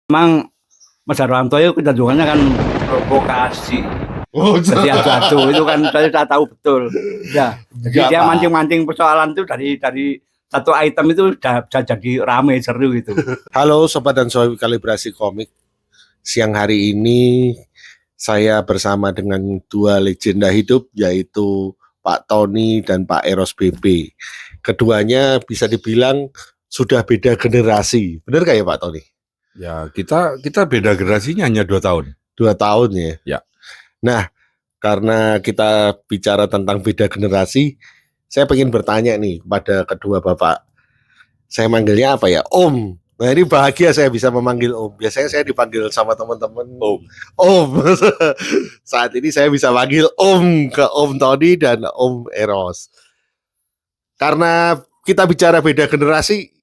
Memang Mas Darwanto itu kecenderungannya kan provokasi. Oh, Jadi adu-adu itu kan saya tahu betul. Ya, jadi dia mancing-mancing persoalan itu dari satu item itu sudah bisa jadi rame seru gitu. Halo Sobat dan Sohib Kalibrasi Komik. Siang hari ini saya bersama dengan dua legenda hidup, yaitu Pak Tony dan Pak Eros BB. Keduanya bisa dibilang sudah beda generasi. Benar gak ya Pak Tony? Ya, kita beda generasinya hanya 2 tahun. 2 tahun ya? Ya. Nah, karena kita bicara tentang beda generasi, saya ingin bertanya nih kepada kedua bapak. Saya manggilnya apa ya? Om. Nah, ini bahagia saya bisa memanggil Om. Biasanya saya dipanggil sama teman-teman Om. Om. Saat ini saya bisa panggil Om ke Om Tony dan Om Eros. Karena kita bicara beda generasi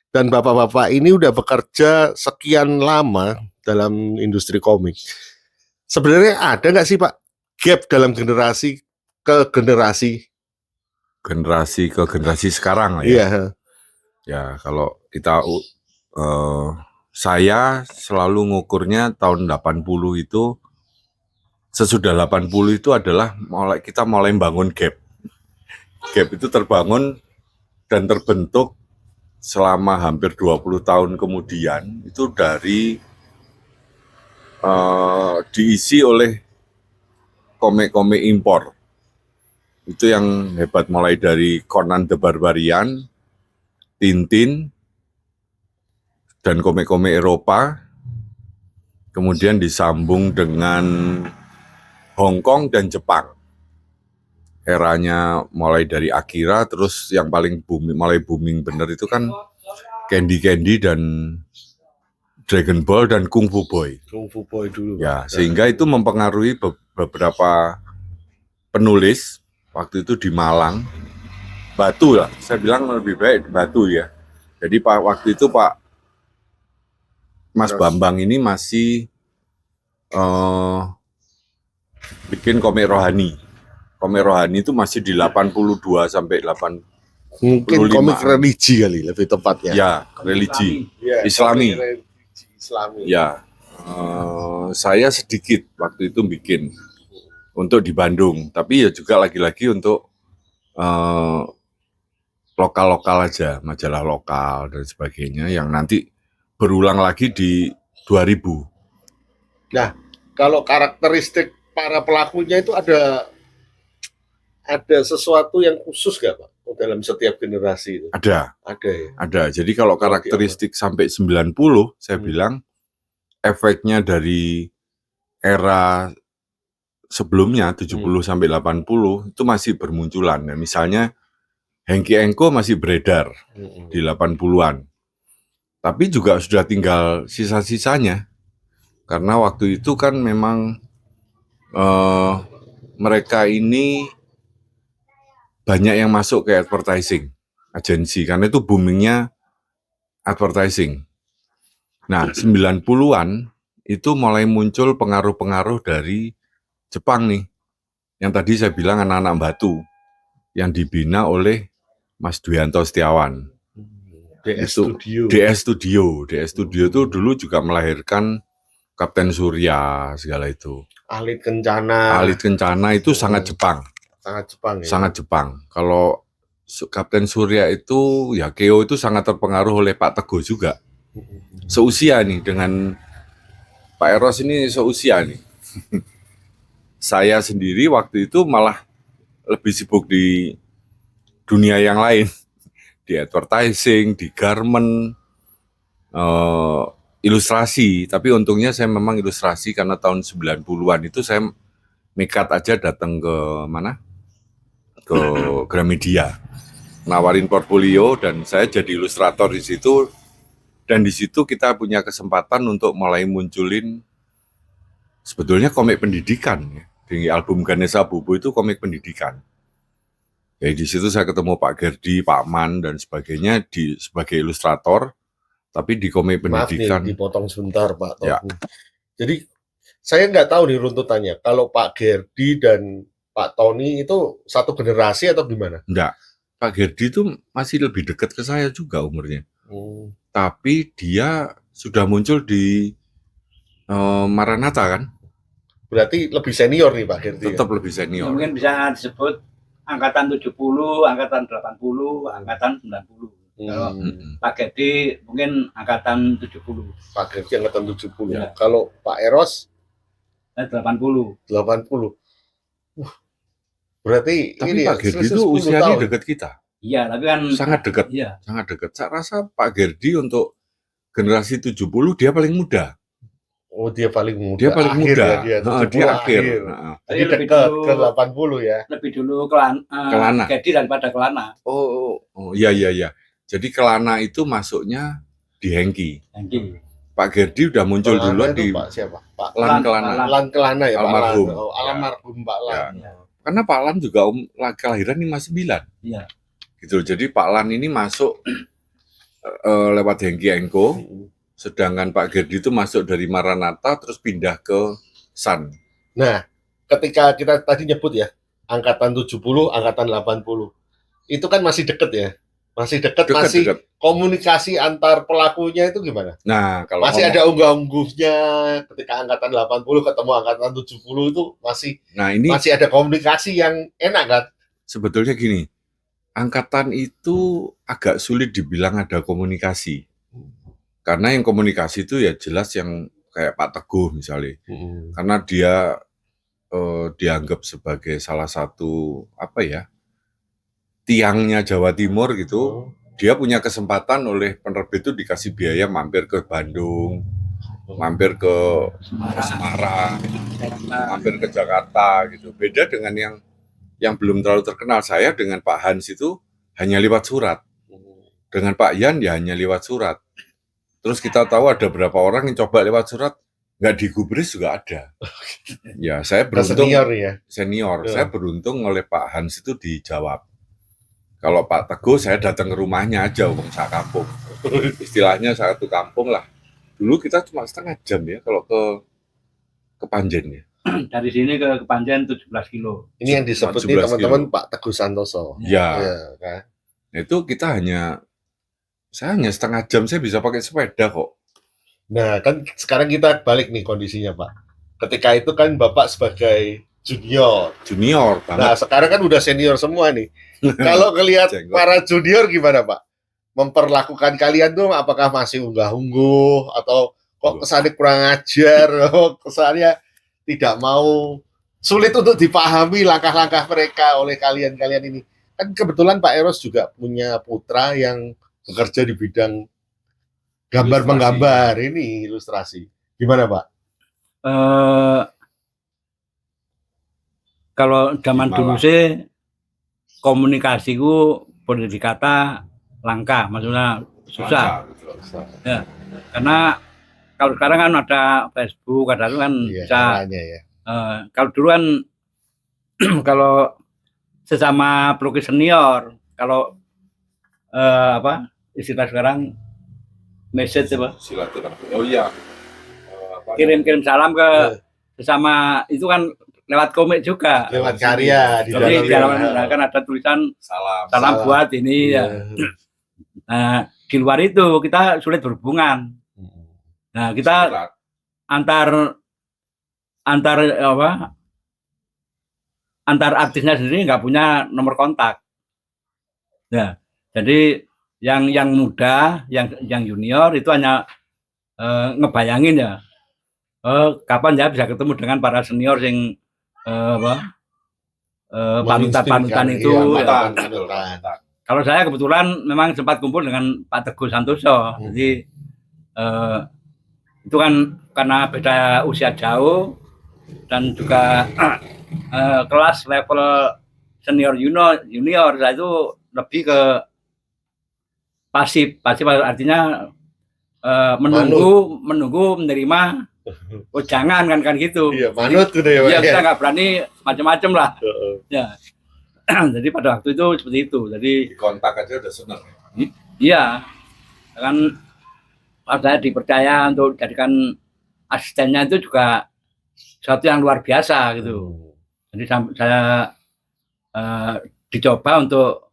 dan bapak-bapak ini udah bekerja sekian lama dalam industri komik. Sebenarnya ada nggak sih Pak gap dalam generasi ke generasi? Generasi ke generasi sekarang lah ya. Iya. Ya, kalau kita saya selalu ngukurnya tahun 80 itu, sesudah 80 itu adalah kita mulai bangun gap. Gap itu terbangun dan terbentuk selama hampir 20 tahun kemudian, itu dari diisi oleh komik-komik impor. Itu yang hebat, mulai dari Conan the Barbarian, Tintin, dan komik-komik Eropa, kemudian disambung dengan Hong Kong dan Jepang. Eranya mulai dari Akira, terus yang paling mulai booming bener itu kan Candy Candy dan Dragon Ball dan Kung Fu Boy. Kung Fu Boy dulu. Ya, sehingga itu mempengaruhi beberapa penulis waktu itu di Malang, Batu lah. Saya bilang lebih baik Batu ya. Jadi waktu itu Pak Mas Bambang ini masih bikin komik rohani. Komik rohani itu masih di 82 sampai 8. Mungkin komik religi kali lebih tepatnya. Ya, religi. Islami. Islami. Ya, saya sedikit waktu itu bikin untuk di Bandung, tapi ya juga lagi-lagi untuk lokal-lokal aja, majalah lokal dan sebagainya yang nanti berulang lagi di 2000. Nah, kalau karakteristik para pelakunya itu ada sesuatu yang khusus gak Pak dalam setiap generasi itu? Ada ya? Ada. Jadi kalau karakteristik sampai 90, saya bilang efeknya dari era sebelumnya 70 sampai 80 itu masih bermunculan. Nah, misalnya Hengki Engko masih beredar di 80-an. Tapi juga sudah tinggal sisa-sisanya. Karena waktu itu kan memang mereka ini banyak yang masuk ke advertising agensi, karena itu boomingnya advertising. Nah, 90-an itu mulai muncul pengaruh-pengaruh dari Jepang nih. Yang tadi saya bilang anak-anak Batu yang dibina oleh Mas Duyanto Setiawan. DS Studio. DS Studio itu dulu juga melahirkan Kapten Surya segala itu. Alit Kencana itu sangat Jepang. Sangat Jepang. Kalau Kapten Surya itu, ya Keo itu sangat terpengaruh oleh Pak Teguh juga. Seusia nih dengan Pak Eros ini seusia nih. Saya sendiri waktu itu malah lebih sibuk di dunia yang lain. Di advertising, di garment, ilustrasi. Tapi untungnya saya memang ilustrasi karena tahun 90-an itu saya nekat aja datang ke mana? Ke Gramedia, nawarin portfolio dan saya jadi ilustrator di situ. Dan di situ kita punya kesempatan untuk mulai munculin sebetulnya komik pendidikan. Di album Ganesha Bobo itu komik pendidikan. Jadi di situ saya ketemu Pak Gerdi, Pak Man dan sebagainya sebagai ilustrator, tapi di komik pendidikan. Maaf nih, dipotong sebentar Pak. Ya. Jadi saya nggak tahu nih runtutannya. Kalau Pak Gerdi dan Pak Tony itu satu generasi atau gimana? Enggak, Pak Gerdi itu masih lebih dekat ke saya juga umurnya. Tapi dia sudah muncul di Maranatha kan, Berarti lebih senior nih Pak Gerdi. tetap lebih Ya, senior. mungkin bisa disebut angkatan 70, angkatan 80, angkatan 90. Kalau Mm-mm. Pak Gedi mungkin angkatan 70, Pak Gerdi angkatan 70. Ya. Kalau Pak Eros 80. 80. Berarti Tapi ini Pak Gerdi selisih itu 10 usianya tahun. dekat kita, Iya, tapi kan sangat dekat, iya, sangat dekat. Saya rasa Pak Gerdi untuk generasi 70 dia paling muda. Oh, dia paling muda. Dia paling Akhir muda. ya dia. Heeh, 70 dia akhir. akhir. Heeh. Jadi Lebih dekat dulu- ke 80 ya. lebih dulu Kelana. Gedi daripada Kelana. Oh, iya. Jadi Kelana itu masuknya di Hengki. Hengki. Pak Gerdi udah muncul Kelana duluan itu di Pak siapa? Pak Lan Kelana. Lan Kelana ya, Almarhum. Pak Lan. Oh, almarhum Pak Lan. Ya. Karena Pak Lan juga kelahiran 59. Iya. Gitu. Jadi Pak Lan ini masuk lewat Hengki Engko, sedangkan Pak Gerdi itu masuk dari Maranatha terus pindah ke San. Nah, ketika kita tadi nyebut ya, angkatan 70, angkatan 80. Itu kan masih deket ya. Masih deket, masih Dekat. komunikasi antar pelakunya itu gimana? Nah, kalau Masih ngomong- ada unggah-ungguhnya ketika angkatan 80 ketemu angkatan 70 itu Nah, ini masih ada komunikasi yang enak kan? sebetulnya gini, angkatan itu agak sulit dibilang ada komunikasi. Karena yang komunikasi itu ya jelas yang kayak Pak Teguh misalnya. Karena dia dianggap sebagai salah satu tiangnya Jawa Timur gitu. Dia punya kesempatan oleh penerbit itu dikasih biaya mampir ke Bandung, mampir ke Semarang, mampir ke Jakarta gitu. Beda dengan yang belum terlalu terkenal. Saya dengan Pak Hans itu hanya lewat surat. Dengan Pak Yan ya hanya lewat surat. Terus kita tahu ada berapa orang yang coba lewat surat, nggak digubris juga ada. Ya, saya Ke beruntung senior ya. senior. Ya. Saya beruntung oleh Pak Hans itu dijawab. Kalau Pak Teguh saya datang ke rumahnya aja, wong sak kampung. Istilahnya satu kampung lah. Dulu kita cuma setengah jam ya kalau ke Panjen ya. Dari sini ke Kepanjen 17 kilo. Ini yang disebut nih 17 teman-teman Pak Teguh Santoso. Ya, Ya, kan? itu saya hanya setengah jam saya bisa pakai sepeda kok. Nah, kan sekarang kita balik nih kondisinya, Pak. Ketika itu kan Bapak sebagai junior. Junior Nah, banget. sekarang kan udah senior semua nih. Kalau ngelihat Jenggot. para junior gimana, Pak? Memperlakukan kalian tuh apakah masih unggah-ungguh atau kok kesannya kurang ajar, kesannya tidak mau, sulit untuk dipahami langkah-langkah mereka oleh kalian-kalian ini. Kan kebetulan Pak Eros juga punya putra yang bekerja di bidang gambar Ilustrasi. menggambar ini, ilustrasi. Gimana, Pak? Kalau zaman Di dulu Malang. sih komunikasiku boleh dikata langka, maksudnya susah. Karena kalau sekarang kan ada Facebook, ada itu kan Iya, bisa. caranya ya. Kalau dulu kan kalau sesama pelukis senior, kalau istilah sekarang message apa? Silaturahmi. Oh iya. Kirim salam ke Iya. sesama itu kan lewat komik juga. Lewat karya di Jadi dalamnya. dalam kan ada tulisan Salam. salam Salam. buat ini ya. Nah, di luar itu kita sulit berhubungan. Nah, kita Surat. antar artisnya sendiri nggak punya nomor kontak. Ya, jadi yang muda, yang junior itu hanya ngebayangin ya, kapan ya bisa ketemu dengan para senior yang panutan itu. Iya, Ya. panutan. Kalau saya kebetulan memang sempat kumpul dengan Pak Teguh Santoso, jadi itu kan karena beda usia jauh dan juga kelas level senior junior saya itu lebih ke pasif artinya menunggu menerima jangan kan gitu. Iya, manut gitu ya, Pak. Iya, kita nggak berani macam-macam lah. Heeh. Ya. Jadi pada waktu itu seperti itu. Jadi Di kontak aja udah seneng. iya, kan saya dipercaya untuk jadikan asistennya itu juga sesuatu yang luar biasa gitu. Jadi saya dicoba untuk,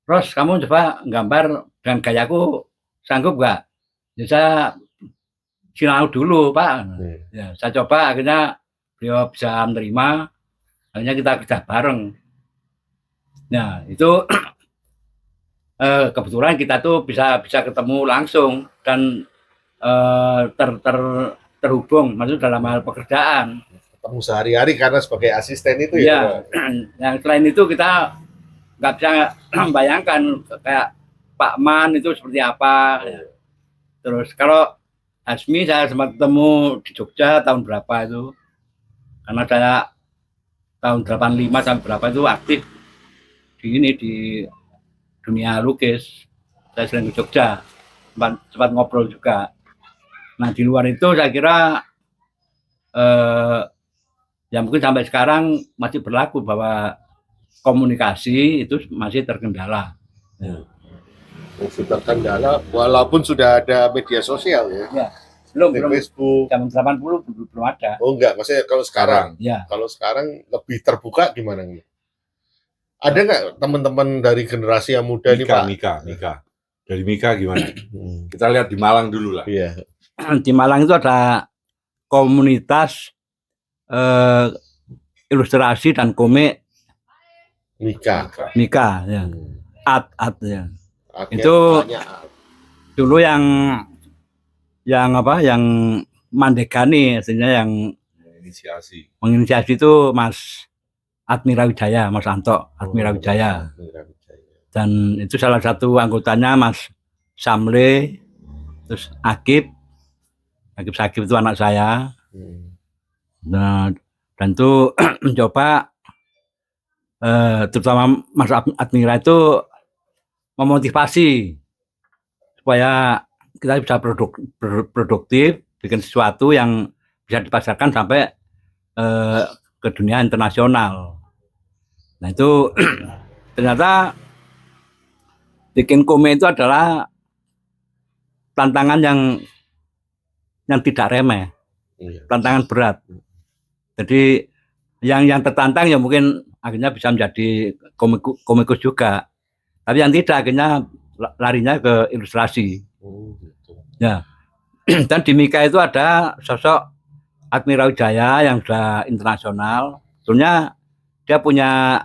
Ros, kamu coba gambar dengan gayaku, sanggup nggak? Ya saya sinau dulu Pak. Iya. Ya, saya coba akhirnya beliau bisa menerima, akhirnya kita kerja bareng. Nah itu kebetulan kita tuh bisa ketemu langsung dan terhubung, maksudnya dalam hal pekerjaan. Ketemu sehari-hari karena sebagai asisten itu Iya. ya. Yang selain itu kita nggak bisa membayangkan kayak Pak Man itu seperti apa. Terus kalau Hasmi saya sempat ketemu di Jogja tahun berapa itu, karena saya tahun 85 sampai berapa itu aktif di dunia lukis. Saya sering ke Jogja, sempat ngobrol juga. Nah di luar itu saya kira ya mungkin sampai sekarang masih berlaku bahwa komunikasi itu masih terkendala. Masih terkendala walaupun sudah ada media sosial ya. Ya, belum Facebook. Zaman 80 belum ada. Oh enggak, maksudnya kalau sekarang. Ya. Kalau sekarang lebih terbuka gimana nih? Ada nggak teman-teman dari generasi yang muda nih Pak? Mika. Dari Mika gimana? Kita lihat di Malang dulu lah. Iya. Di Malang itu ada komunitas ilustrasi dan komik Mika. ya. Art ya. Akhirnya Itu banyak. dulu yang mandegani, artinya yang menginisiasi itu Mas Admira Wijaya, Mas Anto Admira Wijaya. Dan itu salah satu anggotanya Mas Samle, terus Akib Sakib itu anak saya. Nah, dan itu mencoba terutama Mas Admira itu memotivasi supaya kita bisa produktif, bikin sesuatu yang bisa dipasarkan sampai ke dunia internasional. Nah itu ternyata bikin komik itu adalah tantangan yang tidak remeh, tantangan berat. Jadi yang tertantang ya mungkin akhirnya bisa menjadi komikus juga, tapi yang tidak akhirnya larinya ke ilustrasi. Ya, dan di Mika itu ada sosok Admira Wijaya yang sudah internasional. Sebenarnya dia punya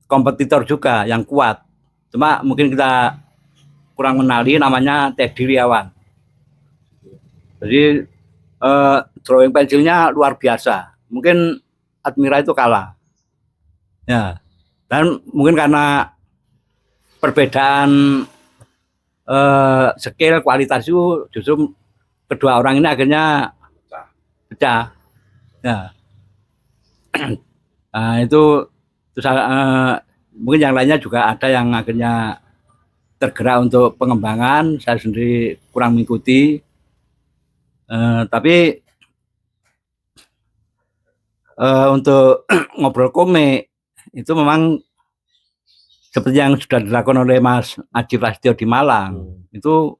kompetitor juga yang kuat. Cuma mungkin kita kurang mengenali, namanya Teddy Riawan. Jadi drawing pensilnya luar biasa. Mungkin Admira itu kalah. Ya, dan mungkin karena perbedaan skill kualitas itu justru kedua orang ini akhirnya pecah. Ya. Nah, itu terus mungkin yang lainnya juga ada yang akhirnya tergerak untuk pengembangan. Saya sendiri kurang mengikuti, tapi untuk ngobrol komik itu memang seperti yang sudah dilakukan oleh Mas Aji Prasetyo di Malang. Itu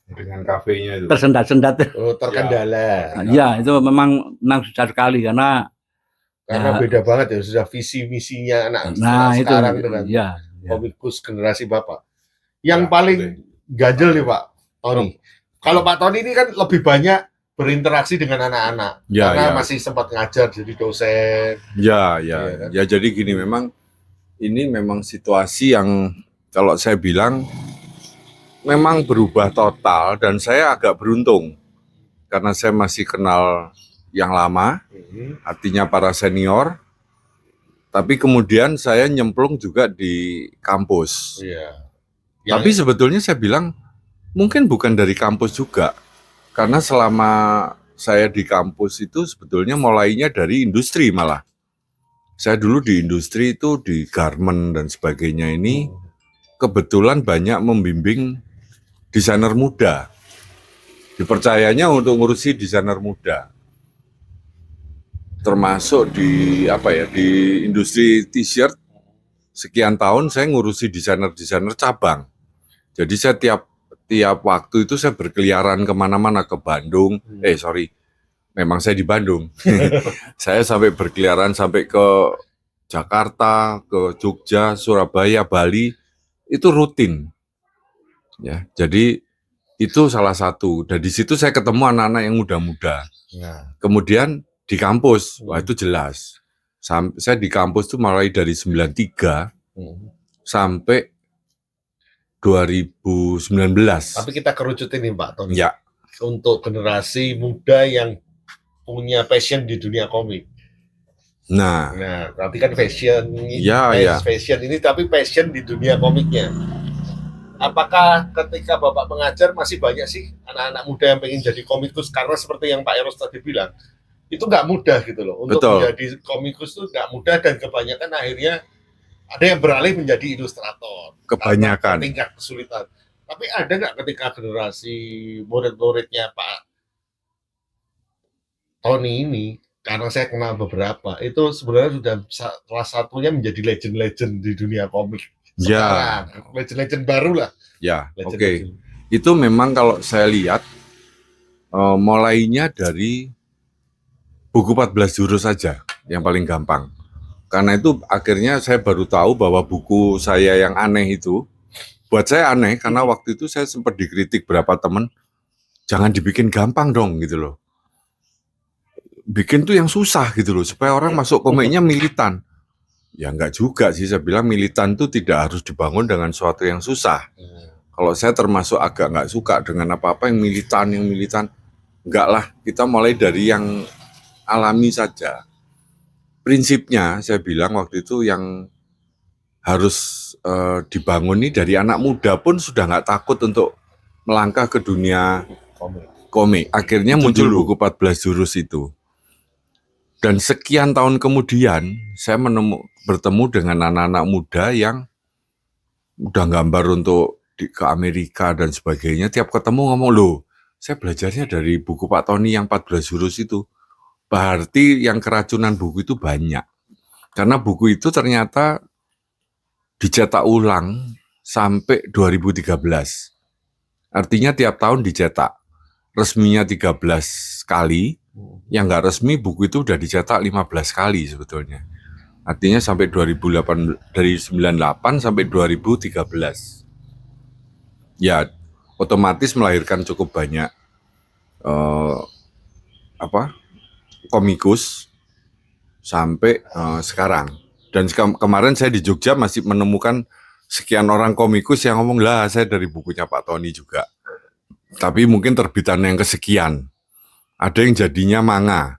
dengan kafenya itu tersendat-sendat. Terkendala. Ya, itu memang susah sekali karena beda banget ya, sudah visi misinya anak itu sekarang dengan komikus generasi Bapak. Yang paling ganjel nih Pak Tony. Kalau Pak Tony ini kan lebih banyak berinteraksi dengan anak-anak karena masih sempat ngajar jadi dosen. Ya, jadi gini, ini memang situasi yang kalau saya bilang memang berubah total, dan saya agak beruntung karena saya masih kenal yang lama, artinya para senior, tapi kemudian saya nyemplung juga di kampus. Tapi sebetulnya saya bilang mungkin bukan dari kampus juga, karena selama saya di kampus itu sebetulnya mulainya dari industri malah. Saya dulu di industri itu di garment dan sebagainya ini kebetulan banyak membimbing desainer muda. Dipercayanya untuk ngurusi desainer muda. Termasuk di industri t-shirt sekian tahun saya ngurusi desainer cabang. Jadi saya tiap waktu itu saya berkeliaran kemana-mana, ke Bandung. Memang saya di Bandung. Saya sampai berkeliaran sampai ke Jakarta, ke Jogja, Surabaya, Bali, itu rutin. Ya, jadi itu salah satu. Dan di situ saya ketemu anak-anak yang muda-muda. Ya. Kemudian di kampus, wah itu jelas. Saya di kampus tuh mulai dari 93 sampai 2019. Tapi kita kerucutin nih Pak Tony. Ya, Untuk generasi muda yang punya passion di dunia komik. nah, Nah, berarti kan fashion ini, Ya. fashion ini tapi passion di dunia komiknya. Apakah ketika Bapak mengajar masih banyak sih anak-anak muda yang pengen jadi komikus? Karena seperti yang Pak Eros tadi bilang, itu nggak mudah gitu loh. Untuk Betul. menjadi komikus itu nggak mudah dan kebanyakan akhirnya ada yang beralih menjadi ilustrator. Kebanyakan. Karena tingkat kesulitan. Tapi ada nggak ketika generasi murid-muridnya Pak Tony ini, karena saya kenal beberapa, itu sebenarnya sudah salah satunya menjadi legend-legend di dunia komik. Ya. Sekarang, legend-legend baru lah. ya, oke. Legend-legend. Itu memang kalau saya lihat mulainya dari buku 14 jurus saja yang paling gampang. Karena itu akhirnya saya baru tahu bahwa buku saya yang aneh itu, buat saya aneh karena waktu itu saya sempat dikritik berapa teman, jangan dibikin gampang dong gitu loh. Bikin tuh yang susah gitu loh, supaya orang masuk komiknya militan. Ya enggak juga sih, saya bilang militan tuh tidak harus dibangun dengan sesuatu yang susah. Kalau saya termasuk agak nggak suka dengan apa-apa yang militan. Enggak lah, kita mulai dari yang alami saja. Prinsipnya saya bilang waktu itu yang harus dibangun nih dari anak muda pun sudah nggak takut untuk melangkah ke dunia komik. Akhirnya Itu muncul dulu. buku 14 jurus itu. Dan sekian tahun kemudian saya bertemu dengan anak-anak muda yang udah gambar untuk ke Amerika dan sebagainya. Tiap ketemu ngomong, loh saya belajarnya dari buku Pak Tony yang 14 jurus itu. Berarti yang keracunan buku itu banyak. Karena buku itu ternyata dicetak ulang sampai 2013. Artinya tiap tahun dicetak. Resminya 13 kali, yang nggak resmi buku itu udah dicetak 15 kali sebetulnya. Artinya sampai 2008, dari 98 sampai 2013. Ya, otomatis melahirkan cukup banyak komikus sampai sekarang. Dan kemarin saya di Jogja masih menemukan sekian orang komikus yang ngomong, lah saya dari bukunya Pak Tony juga. Tapi mungkin terbitan yang kesekian. Ada yang jadinya manga.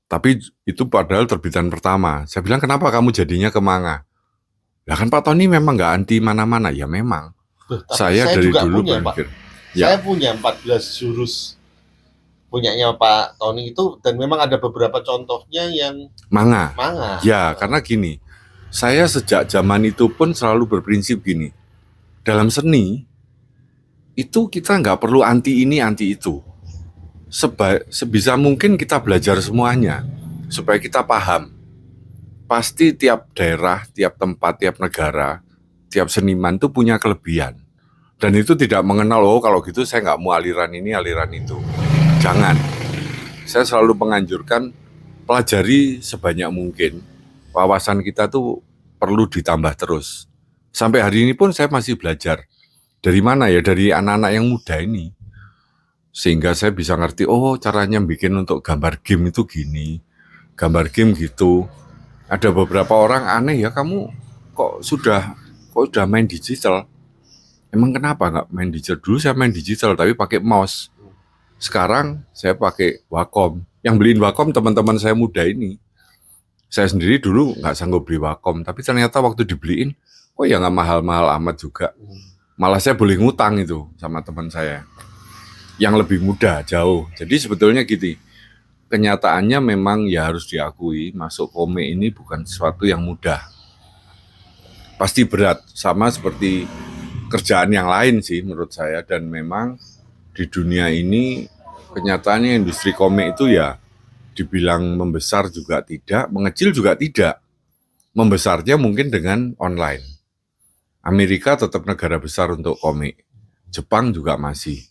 Tapi itu padahal terbitan pertama. Saya bilang, kenapa kamu jadinya ke manga? Lah kan Pak Tony memang nggak anti mana-mana. Ya memang. Saya dari juga dulu punya, berpikir. Saya punya 14 jurus punyanya Pak Tony itu, dan memang ada beberapa contohnya yang Manga. manga. Ya, karena gini, saya sejak zaman itu pun selalu berprinsip gini. Dalam seni, itu kita nggak perlu anti ini, anti itu. Sebisa mungkin kita belajar semuanya, supaya kita paham. Pasti tiap daerah, tiap tempat, tiap negara, tiap seniman itu punya kelebihan. Dan itu tidak mengenal, oh kalau gitu saya nggak mau aliran ini, aliran itu. Jangan. Saya selalu menganjurkan pelajari sebanyak mungkin. Wawasan kita tuh perlu ditambah terus. Sampai hari ini pun saya masih belajar. Dari mana ya? Dari anak-anak yang muda ini. Sehingga saya bisa ngerti, oh caranya bikin untuk gambar game itu gini. Gambar game gitu. Ada beberapa orang aneh ya, kamu kok udah main digital? Emang kenapa nggak main digital? Dulu saya main digital tapi pakai mouse. Sekarang saya pakai Wacom. Yang beliin Wacom teman-teman saya muda ini. Saya sendiri dulu nggak sanggup beli Wacom, tapi ternyata waktu dibeliin, kok ya nggak mahal-mahal amat juga. Malah saya boleh ngutang itu sama teman saya. Yang lebih muda, jauh. Jadi sebetulnya gitu. Kenyataannya memang ya harus diakui, masuk komik ini bukan sesuatu yang mudah. Pasti berat, sama seperti kerjaan yang lain sih menurut saya. Dan memang di dunia ini kenyataannya industri komik itu ya dibilang membesar juga tidak, mengecil juga tidak. Membesarnya mungkin dengan online. Amerika tetap negara besar untuk komik. Jepang juga masih.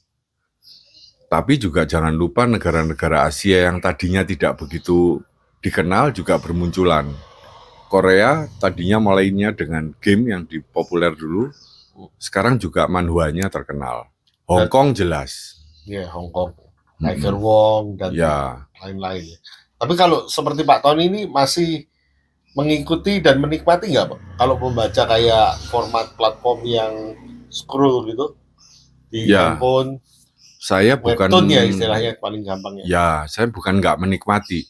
Tapi juga jangan lupa negara-negara Asia yang tadinya tidak begitu dikenal juga bermunculan. Korea tadinya mulainya dengan game yang populer dulu, Sekarang juga manhwanya terkenal. Hong Kong jelas. Ya, Hong Kong, Tiger Wong dan Ya, lain-lain. Tapi kalau seperti Pak Tony ini masih mengikuti dan menikmati nggak Pak? Kalau membaca kayak format platform yang scroll gitu di Ya, handphone, saya bukan webtoon ya istilahnya paling gampang ya. Ya, saya bukan nggak menikmati.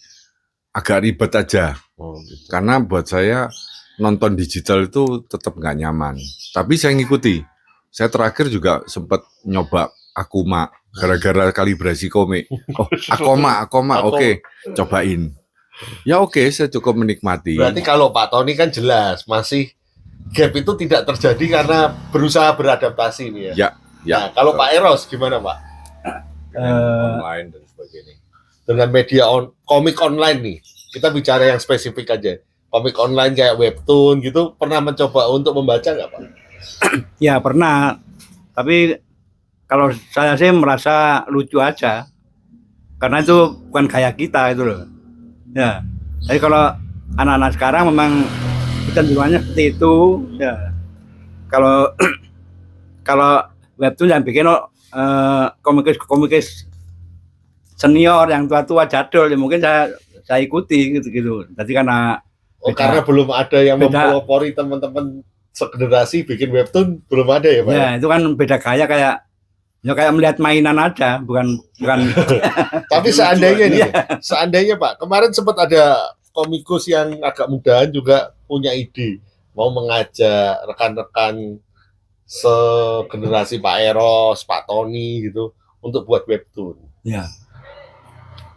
Agak ribet aja. Oh, gitu. Karena buat saya nonton digital itu tetap nggak nyaman. Tapi saya ngikuti. Saya terakhir juga sempat nyoba Akuma gara-gara kalibrasi komik. Oh, Akoma, oke, cobain. Ya oke, saya cukup menikmati. Berarti kalau Pak Tony kan jelas masih gap itu tidak terjadi karena berusaha beradaptasi nih ya. Ya. Nah, kalau Pak Eros gimana Pak? Online dan sebagainya. Dengan media komik online nih, kita bicara yang spesifik aja. Komik online kayak webtoon gitu, pernah mencoba untuk membaca nggak Pak? Ya pernah, tapi kalau saya sih merasa lucu aja, karena itu bukan gaya kita itu loh. Ya, jadi kalau anak-anak sekarang memang kecenderungannya seperti itu. Ya, kalau kalau webtoon yang bikin komikis senior yang tua-tua jadul, ya mungkin saya ikuti gitu. Jadi karena karena belum ada yang mempelopori teman-teman segenerasi bikin webtoon, belum ada ya Pak? Ya, itu kan beda gaya, kayak melihat mainan aja, bukan. Tapi seandainya Pak, kemarin sempat ada komikus yang agak mudahan juga punya ide mau mengajak rekan-rekan segenerasi Pak Eros, Pak Tony gitu untuk buat webtoon. Ya.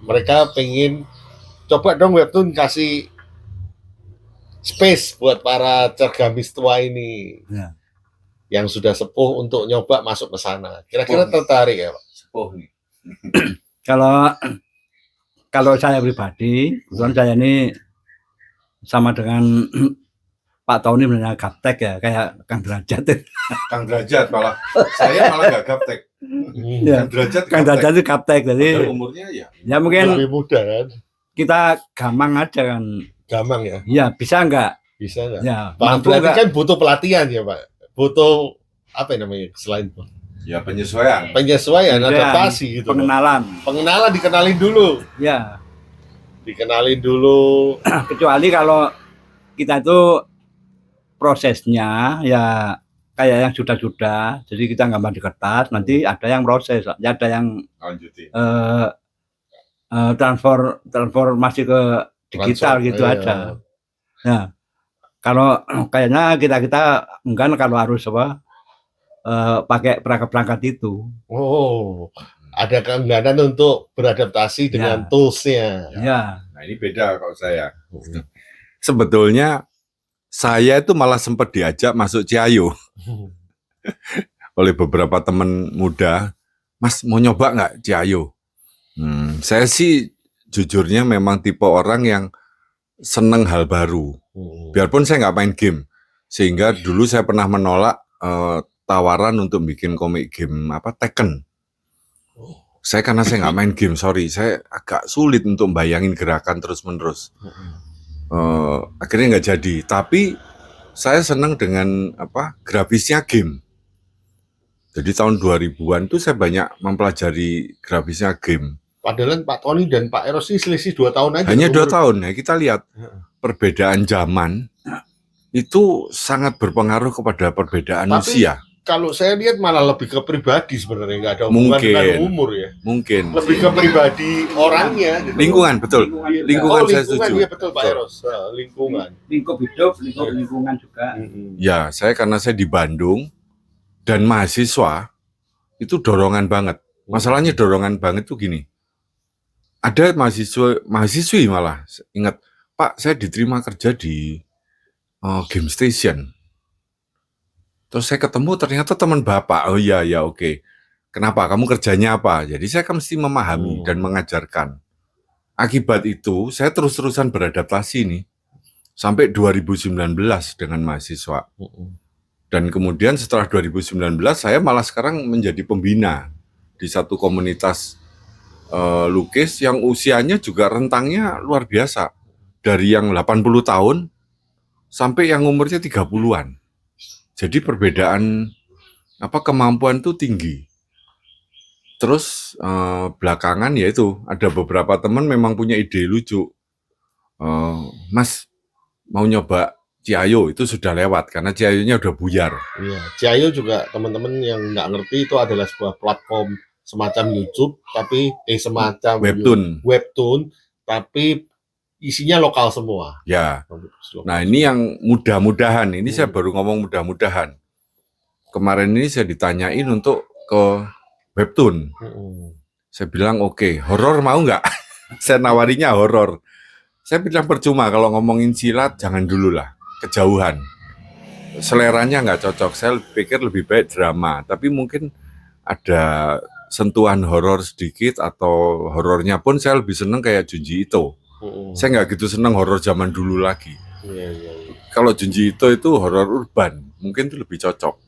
Mereka pengen coba dong webtoon kasih space buat para cergamis tua ini. Ya. Yang sudah sepuh untuk nyoba masuk ke sana. Kira-kira tertarik ya Pak? Sepuh nih. Kalau saya pribadi, kebetulan saya ini sama dengan Pak Tony benar gaptek ya, kayak Kang Derajat. Kang Derajat malah, saya malah nggak gaptek. Ya. Kang Derajat itu gaptek, jadi umurnya ya mungkin lebih muda kan? kita gamang aja kan. Gamang ya? Ya bisa nggak? Bisa nggak? Ya, Pak, berarti kan butuh pelatihan ya Pak? Butuh apa namanya selain ya penyesuaian, adaptasi gitu. Pengenalan dikenalin dulu. Ya. Dikenalin dulu. Kecuali kalau kita itu prosesnya ya kayak yang sudah, jadi kita gambar di kertas, nanti ada yang proses, ya ada yang transformasi ke digital gitu aja. Nah, kalau kayaknya kita enggak, kalau harus pakai perangkat-perangkat itu. Oh, ada keengganan untuk beradaptasi dengan toolsnya. Ya. Nah ini beda kalau saya. Sebetulnya saya itu malah sempat diajak masuk Ciayo oleh beberapa teman muda. Mas mau nyoba nggak Ciayo? Saya sih jujurnya memang tipe orang yang seneng hal baru. Biarpun saya nggak main game. Sehingga dulu saya pernah menolak tawaran untuk bikin komik game Tekken. Karena saya nggak main game, sorry, saya agak sulit untuk bayangin gerakan terus-menerus. Akhirnya nggak jadi. Tapi saya senang dengan grafisnya game. Jadi tahun 2000-an itu saya banyak mempelajari grafisnya game. Padahal Pak Tony dan Pak Eros ini selisih 2 tahun aja. Hanya 2 tahun ya. Kita lihat perbedaan zaman itu sangat berpengaruh kepada perbedaan usia. Kalau saya lihat malah lebih ke pribadi sebenarnya, nggak ada hubungan dengan umur ya. Mungkin. Lebih ke pribadi orangnya. Gitu. Lingkungan, betul. Lingkungan saya setuju. Iya betul Pak Eros. Lingkungan. Lingkup hidup, lingkungan juga. Ya, karena saya di Bandung dan mahasiswa itu dorongan banget. Masalahnya dorongan banget tuh gini. Ada mahasiswi malah ingat, Pak, saya diterima kerja di Game Station. Terus saya ketemu ternyata teman bapak. Oh iya, oke. Kenapa? Kamu kerjanya apa? Jadi saya kan mesti memahami dan mengajarkan. Akibat itu saya terus-terusan beradaptasi nih sampai 2019 dengan mahasiswa. Dan kemudian setelah 2019 saya malah sekarang menjadi pembina di satu komunitas lukis yang usianya juga rentangnya luar biasa. Dari yang 80 tahun sampai yang umurnya 30-an. Jadi perbedaan kemampuan tuh tinggi. Terus belakangan ya itu ada beberapa teman memang punya ide lucu. Mas mau nyoba Ciayo, itu sudah lewat karena Ciayonya udah buyar. Iya, Ciayo juga teman-teman yang nggak ngerti itu adalah sebuah platform semacam YouTube tapi semacam webtoon tapi isinya lokal semua. Ya. Nah, ini yang mudah-mudahan, ini saya baru ngomong mudah-mudahan. Kemarin ini saya ditanyain untuk ke webtoon. Saya bilang oke, horor mau nggak? Saya nawarinya horor. Saya bilang percuma kalau ngomongin silat jangan dulu lah, kejauhan. Seleranya nggak cocok. Saya pikir lebih baik drama, tapi mungkin ada sentuhan horor sedikit atau horornya pun saya lebih seneng kayak Junji Ito. Saya nggak gitu seneng horor zaman dulu lagi. Kalau Junji Ito itu horor urban, mungkin itu lebih cocok.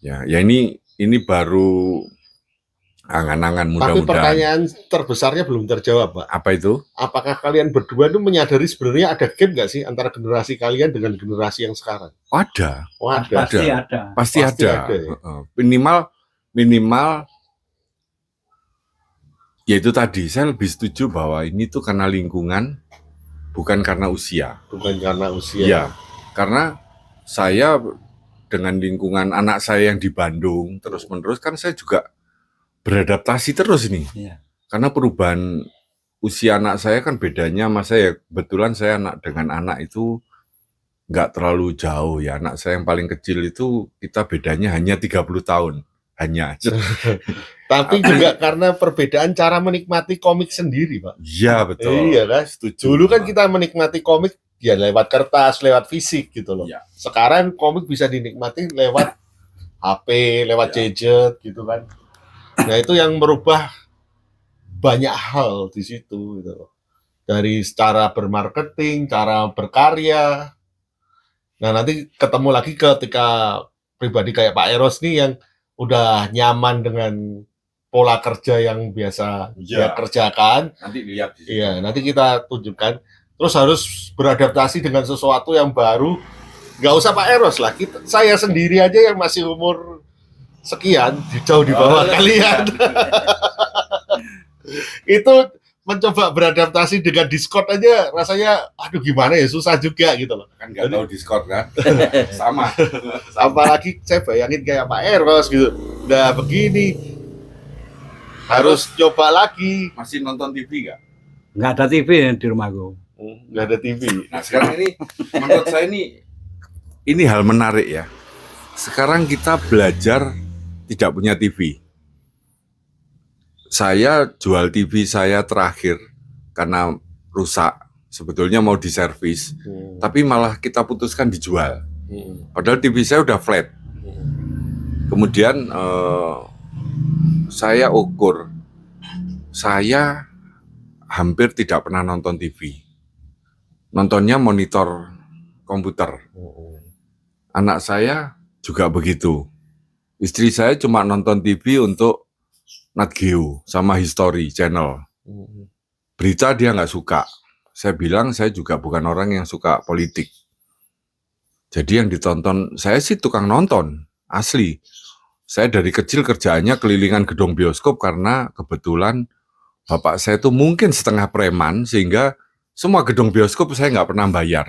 Ya ini baru angan-angan mudah-mudahan. Tapi pertanyaan terbesarnya belum terjawab, Pak. Apa itu? Apakah kalian berdua itu menyadari sebenarnya ada gap nggak sih antara generasi kalian dengan generasi yang sekarang? Ada. Pasti ada. Ya? Minimal ya itu tadi, saya lebih setuju bahwa ini tuh karena lingkungan, bukan karena usia. Bukan karena usia. Ya, karena saya dengan lingkungan anak saya yang di Bandung terus-menerus kan saya juga beradaptasi terus ini. Iya. Karena perubahan usia anak saya kan bedanya sama saya. Kebetulan saya dengan anak itu nggak terlalu jauh ya. Anak saya yang paling kecil itu kita bedanya hanya 30 tahun. Hanya. Tapi juga karena perbedaan cara menikmati komik sendiri, Pak. Iya, betul. Iya kan? Setuju. Dulu kan kita menikmati komik ya lewat kertas, lewat fisik gitu loh. Ya. Sekarang komik bisa dinikmati lewat HP, lewat gadget gitu kan. Nah, itu yang merubah banyak hal di situ gitu loh. Dari cara bermarketing, cara berkarya. Nah, nanti ketemu lagi ketika pribadi kayak Pak Eros nih yang udah nyaman dengan pola kerja yang biasa dia kerjakan. Nanti lihat. Iya, nanti kita tunjukkan. Terus harus beradaptasi dengan sesuatu yang baru. Nggak usah Pak Eros lah, saya sendiri aja yang masih umur sekian, jauh di bawah kalian. Itu mencoba beradaptasi dengan Discord aja rasanya, aduh gimana ya, susah juga gitu loh. Kan nggak tahu Discord kan? Sama. Apalagi saya bayangin kayak Pak Eros gitu. Udah begini, harus coba lagi. Masih nonton TV nggak? Nggak ada TV di rumahku. Nggak ada TV. Nah sekarang ini menurut saya ini hal menarik ya. Sekarang kita belajar tidak punya TV. Saya jual TV saya terakhir karena rusak. Sebetulnya mau diservis, tapi malah kita putuskan dijual. Padahal TV saya udah flat. Kemudian saya ukur, saya hampir tidak pernah nonton TV. Nontonnya monitor komputer. Anak saya juga begitu. Istri saya cuma nonton TV untuk Nat Geo sama History Channel. Berita dia nggak suka. Saya bilang saya juga bukan orang yang suka politik. Jadi yang ditonton, saya sih tukang nonton, asli. Saya dari kecil kerjaannya kelilingan gedung bioskop karena kebetulan bapak saya itu mungkin setengah preman sehingga semua gedung bioskop saya nggak pernah bayar.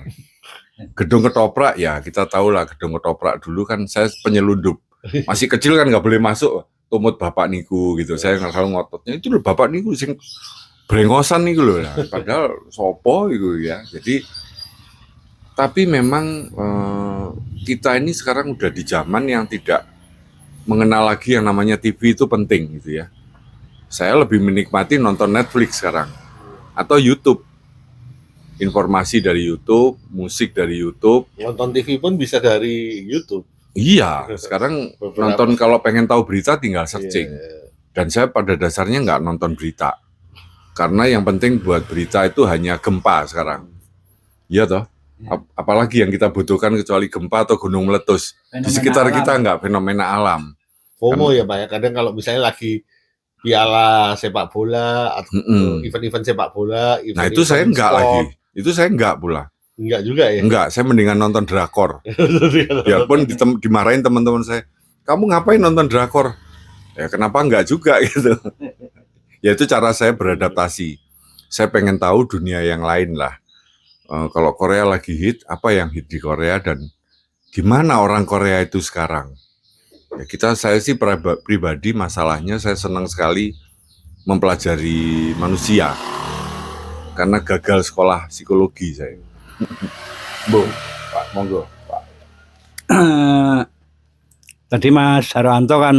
Gedung ketoprak ya kita tahu lah, gedung ketoprak dulu kan saya penyelundup. Masih kecil kan nggak boleh masuk, tumut bapak niku gitu. Saya nggak selalu ngototnya itu loh bapak niku sing brengosan niku loh. Nah, padahal sopo gitu ya. Jadi tapi memang kita ini sekarang udah di zaman yang tidak mengenal lagi yang namanya TV itu penting gitu ya. Saya lebih menikmati nonton Netflix sekarang atau YouTube. Informasi dari YouTube, musik dari YouTube. Nonton TV pun bisa dari YouTube. Iya, sekarang nonton kalau pengen tahu berita tinggal searching. Dan saya pada dasarnya nggak nonton berita. Karena yang penting buat berita itu hanya gempa sekarang. Iya toh? Apalagi yang kita butuhkan kecuali gempa atau gunung meletus. Di sekitar kita nggak fenomena alam. FOMO ya Pak ya, kadang kalau misalnya lagi piala sepak bola atau event-event sepak bola, nah itu saya enggak lagi. Itu saya enggak pula. Enggak juga ya. Enggak, saya mendingan nonton drakor. Biarpun dimarahin teman-teman saya, kamu ngapain nonton drakor? Ya kenapa enggak juga gitu. Ya itu cara saya beradaptasi. Saya pengen tahu dunia yang lain lah. Kalau Korea lagi hit, apa yang hit di Korea dan gimana orang Korea itu sekarang? Ya saya sih pribadi masalahnya saya senang sekali mempelajari manusia karena gagal sekolah psikologi saya. Bu, Pak, monggo, Pak. Tadi Mas Harwanto kan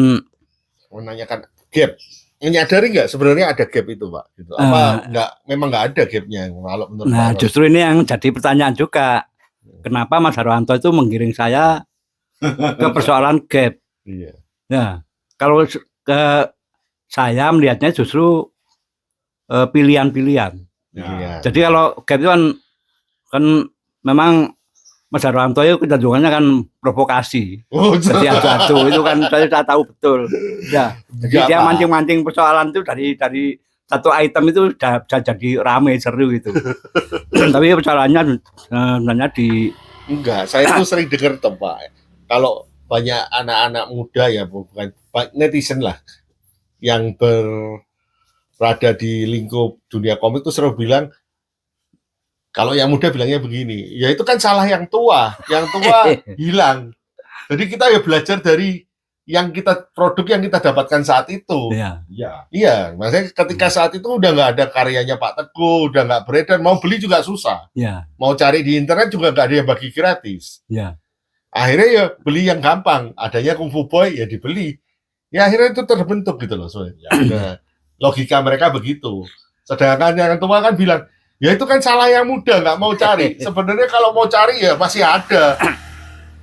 Menanyakan gap. Menyadari nggak sebenarnya ada gap itu, Pak? Gitu. Apa memang nggak ada gapnya kalau menurut nah Pak? justru ini yang jadi pertanyaan juga. Kenapa Mas Harwanto itu menggiring saya ke persoalan gap? Iya. Nah, kalau ke saya melihatnya justru pilihan-pilihan. Iya. Jadi kalau gap itu kan memang Mas Harwanto itu kecenderungannya kan provokasi. Oh, Jadi adu-adu itu kan saya tahu betul. Ya, jadi dia mancing-mancing persoalan itu dari satu item itu sudah bisa jadi rame seru itu. Tapi persoalannya sebenarnya enggak, saya tuh sering dengar tuh Pak. Kalau banyak anak-anak muda ya, bukan netizen lah, yang berada di lingkup dunia komik tuh selalu bilang, kalau yang muda bilangnya begini, ya itu kan salah yang tua hilang. Jadi kita ya belajar dari produk yang kita dapatkan saat itu. Iya, maksudnya ketika saat itu udah nggak ada karyanya Pak Teguh, udah nggak beredar, mau beli juga susah. Mau cari di internet juga nggak ada yang bagi gratis. Akhirnya ya beli yang gampang, adanya Kung Fu Boy ya dibeli. Ya akhirnya itu terbentuk gitu loh. Nah, logika mereka begitu. Sedangkan yang tua kan bilang, ya itu kan salah yang muda, nggak mau cari. Sebenarnya kalau mau cari ya masih ada.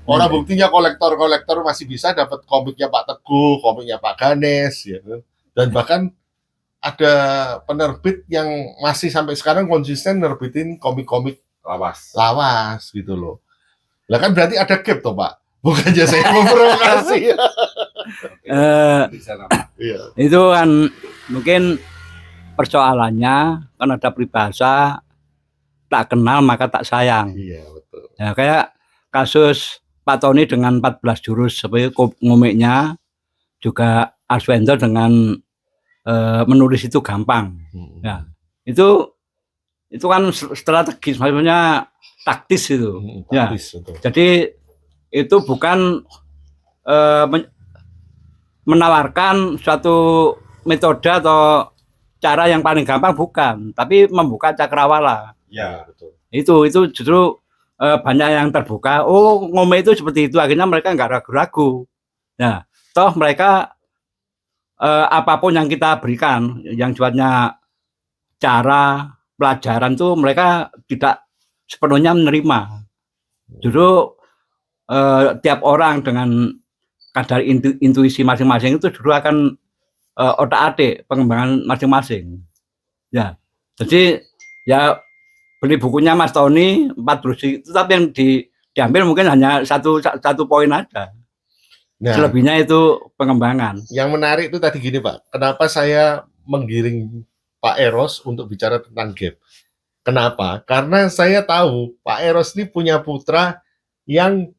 Orang buktinya kolektor masih bisa dapat komiknya Pak Teguh, komiknya Pak Ganes, ya. Dan bahkan ada penerbit yang masih sampai sekarang konsisten nerbitin komik-komik lawas gitu loh. Lah kan berarti ada gap toh Pak. Bukannya saya memprovokasi. Itu kan mungkin persoalannya kan ada peribahasa tak kenal maka tak sayang. Iya betul. Ya kayak kasus Pak Tony dengan 14 jurus seperti ngomiknya, juga Arswendo dengan menulis itu gampang. Ya itu kan strategis, maksudnya taktis itu. Taktis, ya. Jadi itu bukan menawarkan suatu metode atau cara yang paling gampang, bukan, tapi membuka cakrawala. Ya betul. Itu justru banyak yang terbuka. Oh, ngomong itu seperti itu, akhirnya mereka nggak ragu-ragu. Nah, toh mereka apapun yang kita berikan, yang sifatnya cara pelajaran tuh mereka tidak sepenuhnya menerima. Justru tiap orang dengan kadar intuisi masing-masing itu justru akan otak-atik pengembangan masing-masing. Ya, jadi ya beli bukunya Mas Tony 4 brusi itu, tapi yang diambil mungkin hanya satu poin aja. Nah, selebihnya itu pengembangan. Yang menarik itu tadi gini Pak, kenapa saya menggiring Pak Eros untuk bicara tentang gap? Kenapa? Karena saya tahu Pak Eros ini punya putra yang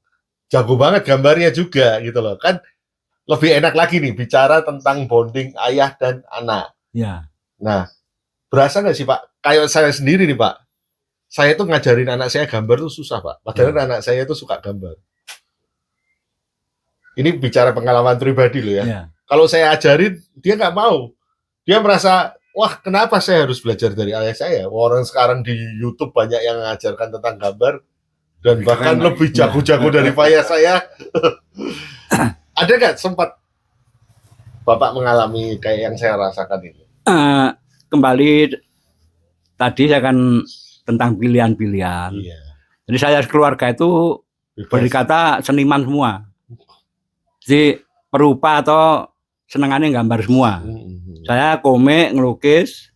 jago banget gambarnya juga gitu loh. Kan lebih enak lagi nih bicara tentang bonding ayah dan anak. Ya. Nah, berasa nggak sih Pak? Kayak saya sendiri nih Pak. Saya tuh ngajarin anak saya gambar tuh susah Pak. Padahal anak saya tuh suka gambar. Ini bicara pengalaman pribadi loh ya. Kalau saya ajarin, dia nggak mau. Dia merasa, wah kenapa saya harus belajar dari ayah saya? Orang sekarang di YouTube banyak yang mengajarkan tentang gambar. Dan bahkan lebih jago-jago dari ayah saya. Ada nggak sempat Bapak mengalami kayak yang saya rasakan ini? Kembali tadi saya kan tentang pilihan-pilihan. Iya. Jadi saya keluarga itu berkata seniman semua. Jadi perupa atau senengannya gambar semua. Saya komik, ngelukis.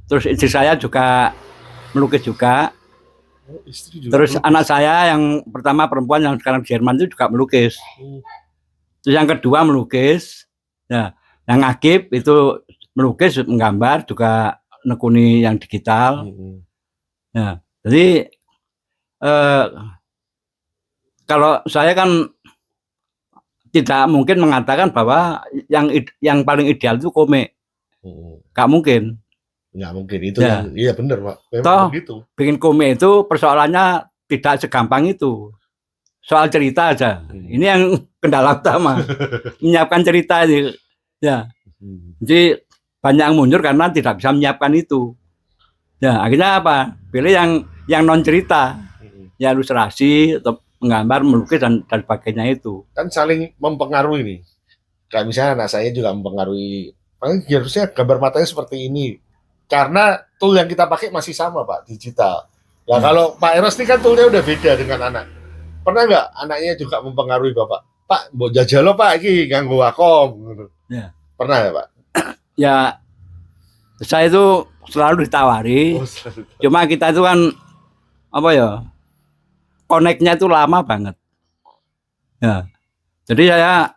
Terus istri saya juga melukis juga. Terus anak saya yang pertama perempuan yang sekarang di Jerman itu juga melukis. Terus yang kedua melukis. Nah, yang Agib itu melukis, menggambar, juga nekuni yang digital. Nah, jadi eh, kalau saya kan tidak mungkin mengatakan bahwa yang paling ideal itu komik, nggak mungkin. Nggak mungkin itu Ya. yang iya benar Pak. Memang Toh, begitu. bikin komik itu persoalannya tidak segampang itu. Soal cerita aja. Ini yang kendala utama. Menyiapkan cerita ini. Ya. Jadi banyak yang mundur karena tidak bisa menyiapkan itu. Ya, akhirnya apa? Pilih yang non cerita. Ya ilustrasi atau menggambar, melukis dan sebagainya itu. Kan saling mempengaruhi nih. Kayak misalnya anak saya juga mempengaruhi. Harusnya gambar matanya seperti ini. Karena tool yang kita pakai masih sama Pak, digital. Nah kalau Pak Eros ini kan toolnya udah beda dengan anak. Pernah nggak anaknya juga mempengaruhi Bapak? Pak, mbok jajal lo Pak, ini nganggo Wacom. Ya. Pernah ya Pak? Ya, saya itu selalu ditawari. Cuma kita itu kan apa ya? Connect-nya itu lama banget. Ya. Jadi saya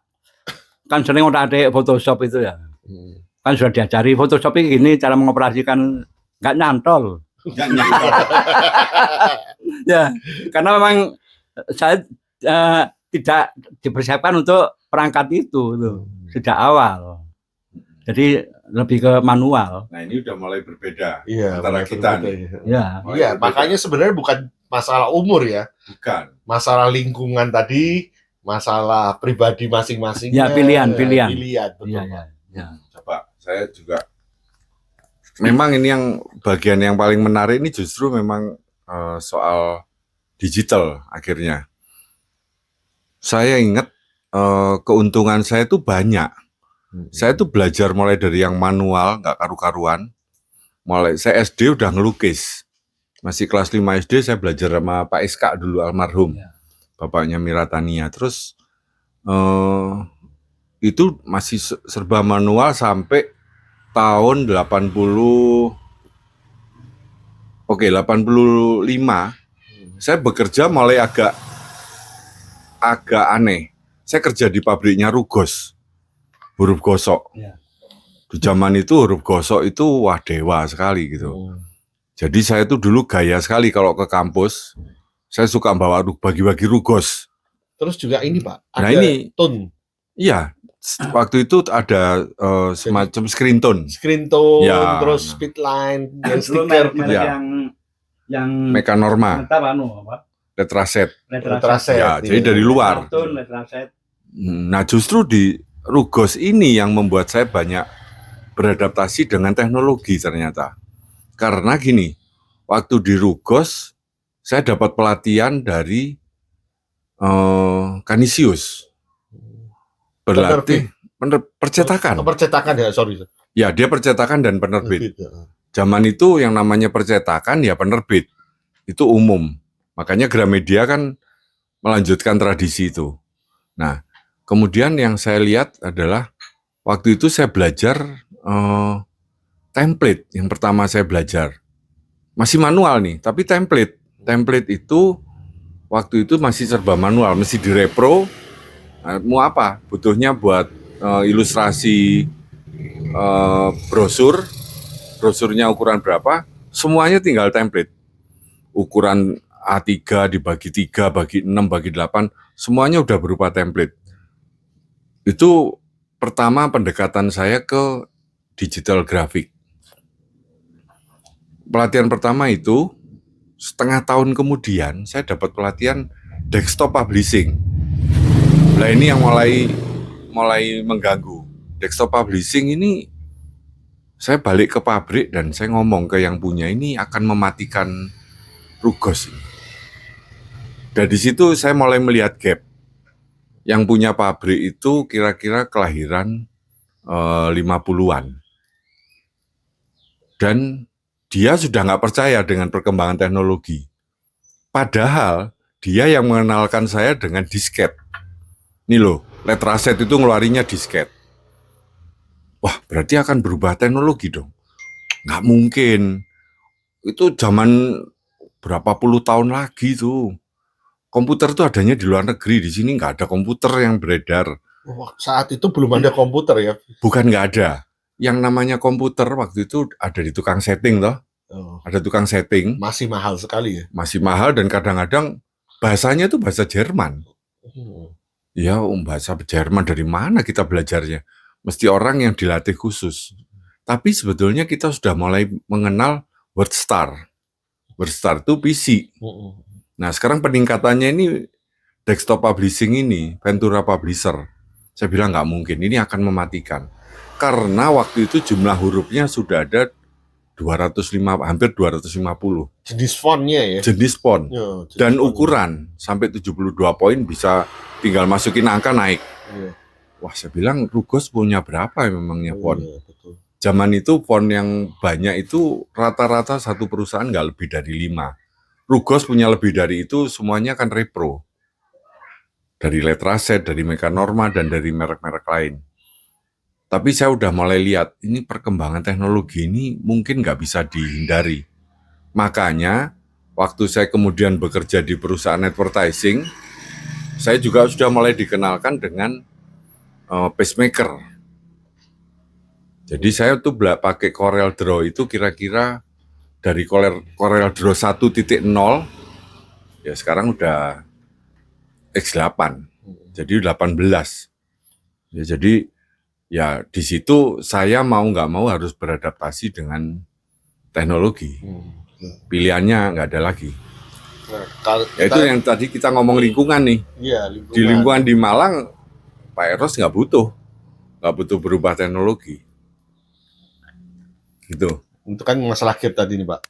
kan sering otak-atik Photoshop itu ya. Kan sudah diajari Photoshop ini gini cara mengoperasikan, nggak nyantol. Ya, karena memang saya tidak dipersiapkan untuk perangkat itu tuh, sejak awal. Jadi lebih ke manual. Nah ini udah mulai berbeda Iya, antara mulai kita berbeda, nih. ya. Ya, Mulai Iya, berbeda. makanya sebenarnya bukan masalah umur ya, Bukan. masalah lingkungan tadi, masalah pribadi masing-masing. Ya, pilihan. Pilihan, betul. Iya, ya, ya. Coba saya juga. Memang ini yang bagian yang paling menarik ini justru memang soal digital akhirnya. Saya ingat keuntungan saya itu banyak. Saya tuh belajar mulai dari yang manual, nggak karu-karuan. Mulai saya SD udah ngelukis. Masih kelas 5 SD saya belajar sama Pak Iska dulu almarhum. Ya. Bapaknya Miratania. Terus itu masih serba manual sampai tahun 85. Saya bekerja mulai agak aneh. Saya kerja di pabriknya Rugos. Huruf gosok. Ya. Di zaman itu huruf gosok itu wah dewa sekali gitu. Jadi saya tuh dulu gaya sekali kalau ke kampus. Saya suka bawa bagi-bagi Rugos. Terus juga ini Pak, Nah, ada ini- tone, Iya, waktu itu ada semacam screen tone. screen tone, Ya, terus nah. speed line, yang Dulu stiker, merek Ya. yang Mekanorma, mantap apa? Letraset. Letraset. Ya, Iya. jadi dari luar. Letraset. Nah, justru di Rugos ini yang membuat saya banyak beradaptasi dengan teknologi ternyata. Karena gini, waktu di Rugos saya dapat pelatihan dari Canisius. Berlatih percetakan. Percetakan ya, sorry. Ya, dia percetakan dan penerbit. Ya. Zaman itu yang namanya percetakan ya penerbit. Itu umum. Makanya Gramedia kan melanjutkan tradisi itu. Nah, kemudian yang saya lihat adalah waktu itu saya belajar template. Yang pertama saya belajar. Masih manual nih, tapi template. Template itu waktu itu masih serba manual, mesti direpro. Nah, mau apa? Butuhnya buat ilustrasi brosur. Brosurnya ukuran berapa? Semuanya tinggal template. Ukuran A3 dibagi 3, bagi 6, bagi 8, semuanya udah berupa template. Itu pertama pendekatan saya ke digital grafik. Pelatihan pertama itu, setengah tahun kemudian saya dapat pelatihan desktop publishing. Nah ini yang mulai mengganggu. Desktop publishing ini, saya balik ke pabrik dan saya ngomong ke yang punya ini akan mematikan Rugos. Dan di situ saya mulai melihat gap. Yang punya pabrik itu kira-kira kelahiran 50-an. Dan dia sudah nggak percaya dengan perkembangan teknologi. Padahal dia yang mengenalkan saya dengan disket. Nih loh, Letraset itu ngeluarinnya disket. Wah, berarti akan berubah teknologi dong. Nggak mungkin. Itu zaman berapa puluh tahun lagi tuh. Komputer tuh adanya di luar negeri, di sini nggak ada komputer yang beredar. Wah, saat itu belum ada komputer ya. Bukan nggak ada. Yang namanya komputer waktu itu ada di tukang setting toh. Oh, ada tukang setting, masih mahal sekali ya. masih mahal dan kadang-kadang bahasanya itu bahasa Jerman. Ya, bahasa Jerman dari mana kita belajarnya? Mesti orang yang dilatih khusus. Tapi sebetulnya kita sudah mulai mengenal WordStar. WordStar itu PC. Nah, sekarang peningkatannya ini desktop publishing ini, Ventura Publisher. Saya bilang nggak mungkin, ini akan mematikan. Karena waktu itu jumlah hurufnya sudah ada 205, hampir 250. Jenis fontnya ya. Jenis font. Ya, jenis Dan fontnya. ukuran, sampai 72 poin bisa tinggal masukin angka naik. Iya. Wah, saya bilang Rugos punya berapa memangnya font? Iya, betul. Zaman itu font yang banyak itu rata-rata satu perusahaan nggak lebih dari 5. Rugos punya lebih dari itu, semuanya kan repro. Dari Letraset, dari Mekanorma, dan dari merek-merek lain. Tapi saya udah mulai lihat, ini perkembangan teknologi ini mungkin nggak bisa dihindari. Makanya, waktu saya kemudian bekerja di perusahaan advertising, saya juga sudah mulai dikenalkan dengan pacemaker. Jadi saya tuh pakai Corel Draw itu kira-kira dari Corel Draw 1.0, ya sekarang udah X8, jadi 18. Ya, jadi ya di situ saya mau nggak mau harus beradaptasi dengan teknologi. Pilihannya nggak ada lagi. Nah, kalau Ya itu yang tadi kita ngomong lingkungan nih. iya, Di lingkungan di Malang, Pak Eros nggak butuh berubah teknologi. Gitu. itu kan masalah gap tadi nih Pak.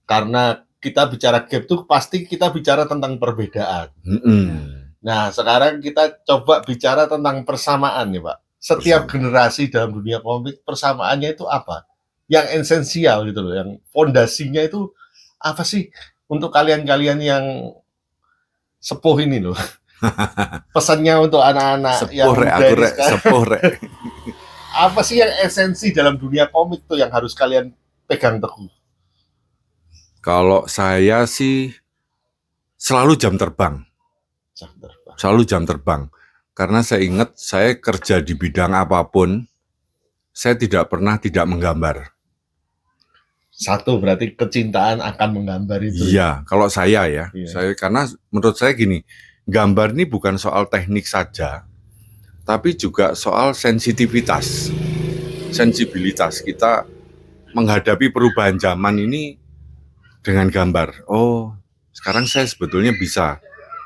Karena kita bicara gap tuh pasti kita bicara tentang perbedaan. Nah, sekarang kita coba bicara tentang persamaan nih Pak. Setiap generasi dalam dunia komik persamaannya itu apa? Yang esensial gitu loh, yang fondasinya itu apa sih untuk kalian-kalian yang sepuh ini loh. Pesannya untuk anak-anak yang muda ini sekarang. Sepuh rek. Apa sih yang esensi dalam dunia komik tuh yang harus kalian pegang teguh? Kalau saya sih selalu jam terbang. Selalu jam terbang. Karena saya ingat saya kerja di bidang apapun, saya tidak pernah tidak menggambar. Satu berarti kecintaan akan menggambar itu. Iya, kalau saya ya. Iya. Saya karena menurut saya gini, gambar ini bukan soal teknik saja, tapi juga soal sensitivitas. Sensibilitas kita menghadapi perubahan zaman ini dengan gambar. Oh, sekarang saya sebetulnya bisa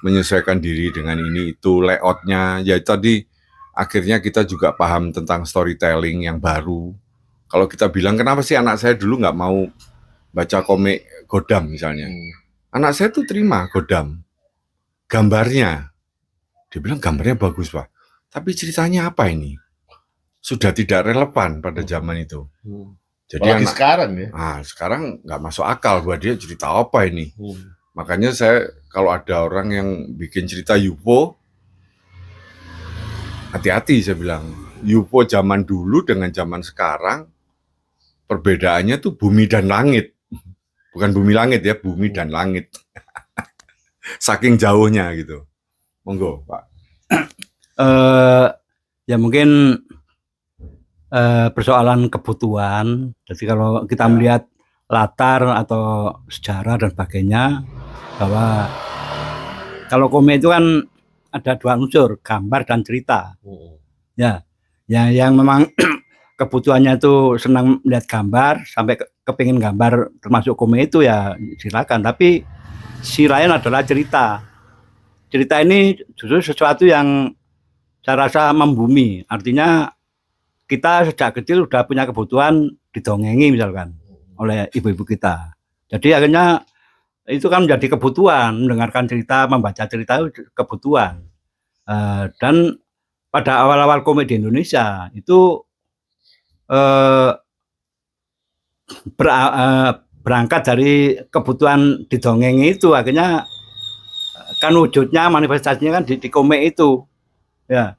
menyesuaikan diri dengan ini itu layoutnya. Ya tadi akhirnya kita juga paham tentang storytelling yang baru. Kalau kita bilang kenapa sih anak saya dulu nggak mau baca komik Godam misalnya. Anak saya tuh terima Godam. Gambarnya. Dia bilang gambarnya bagus Pak. Tapi ceritanya apa ini? Sudah tidak relevan pada zaman itu. Jadi sekarang ya. Sekarang nggak masuk akal buat dia cerita apa ini. Makanya saya kalau ada orang yang bikin cerita UFO, hati-hati saya bilang. UFO zaman dulu dengan zaman sekarang, perbedaannya tuh bumi dan langit. Bukan bumi langit ya, bumi dan langit. Saking jauhnya gitu. Monggo Pak. Ya mungkin persoalan kebutuhan. Jadi kalau kita melihat latar atau sejarah dan sebagainya, bahwa kalau komik itu kan ada dua unsur, gambar dan cerita. Ya, yang memang kebutuhannya itu senang melihat gambar sampai kepingin gambar termasuk komik itu ya silakan. Tapi si lain adalah cerita. Cerita ini justru sesuatu yang saya rasa membumi. Artinya kita sejak kecil sudah punya kebutuhan didongengi misalkan oleh ibu-ibu kita. Jadi akhirnya itu kan menjadi kebutuhan, mendengarkan cerita, membaca cerita itu kebutuhan. Dan pada awal-awal komik di Indonesia itu berangkat dari kebutuhan didongengi itu, akhirnya kan wujudnya manifestasinya kan di komik itu. Ya.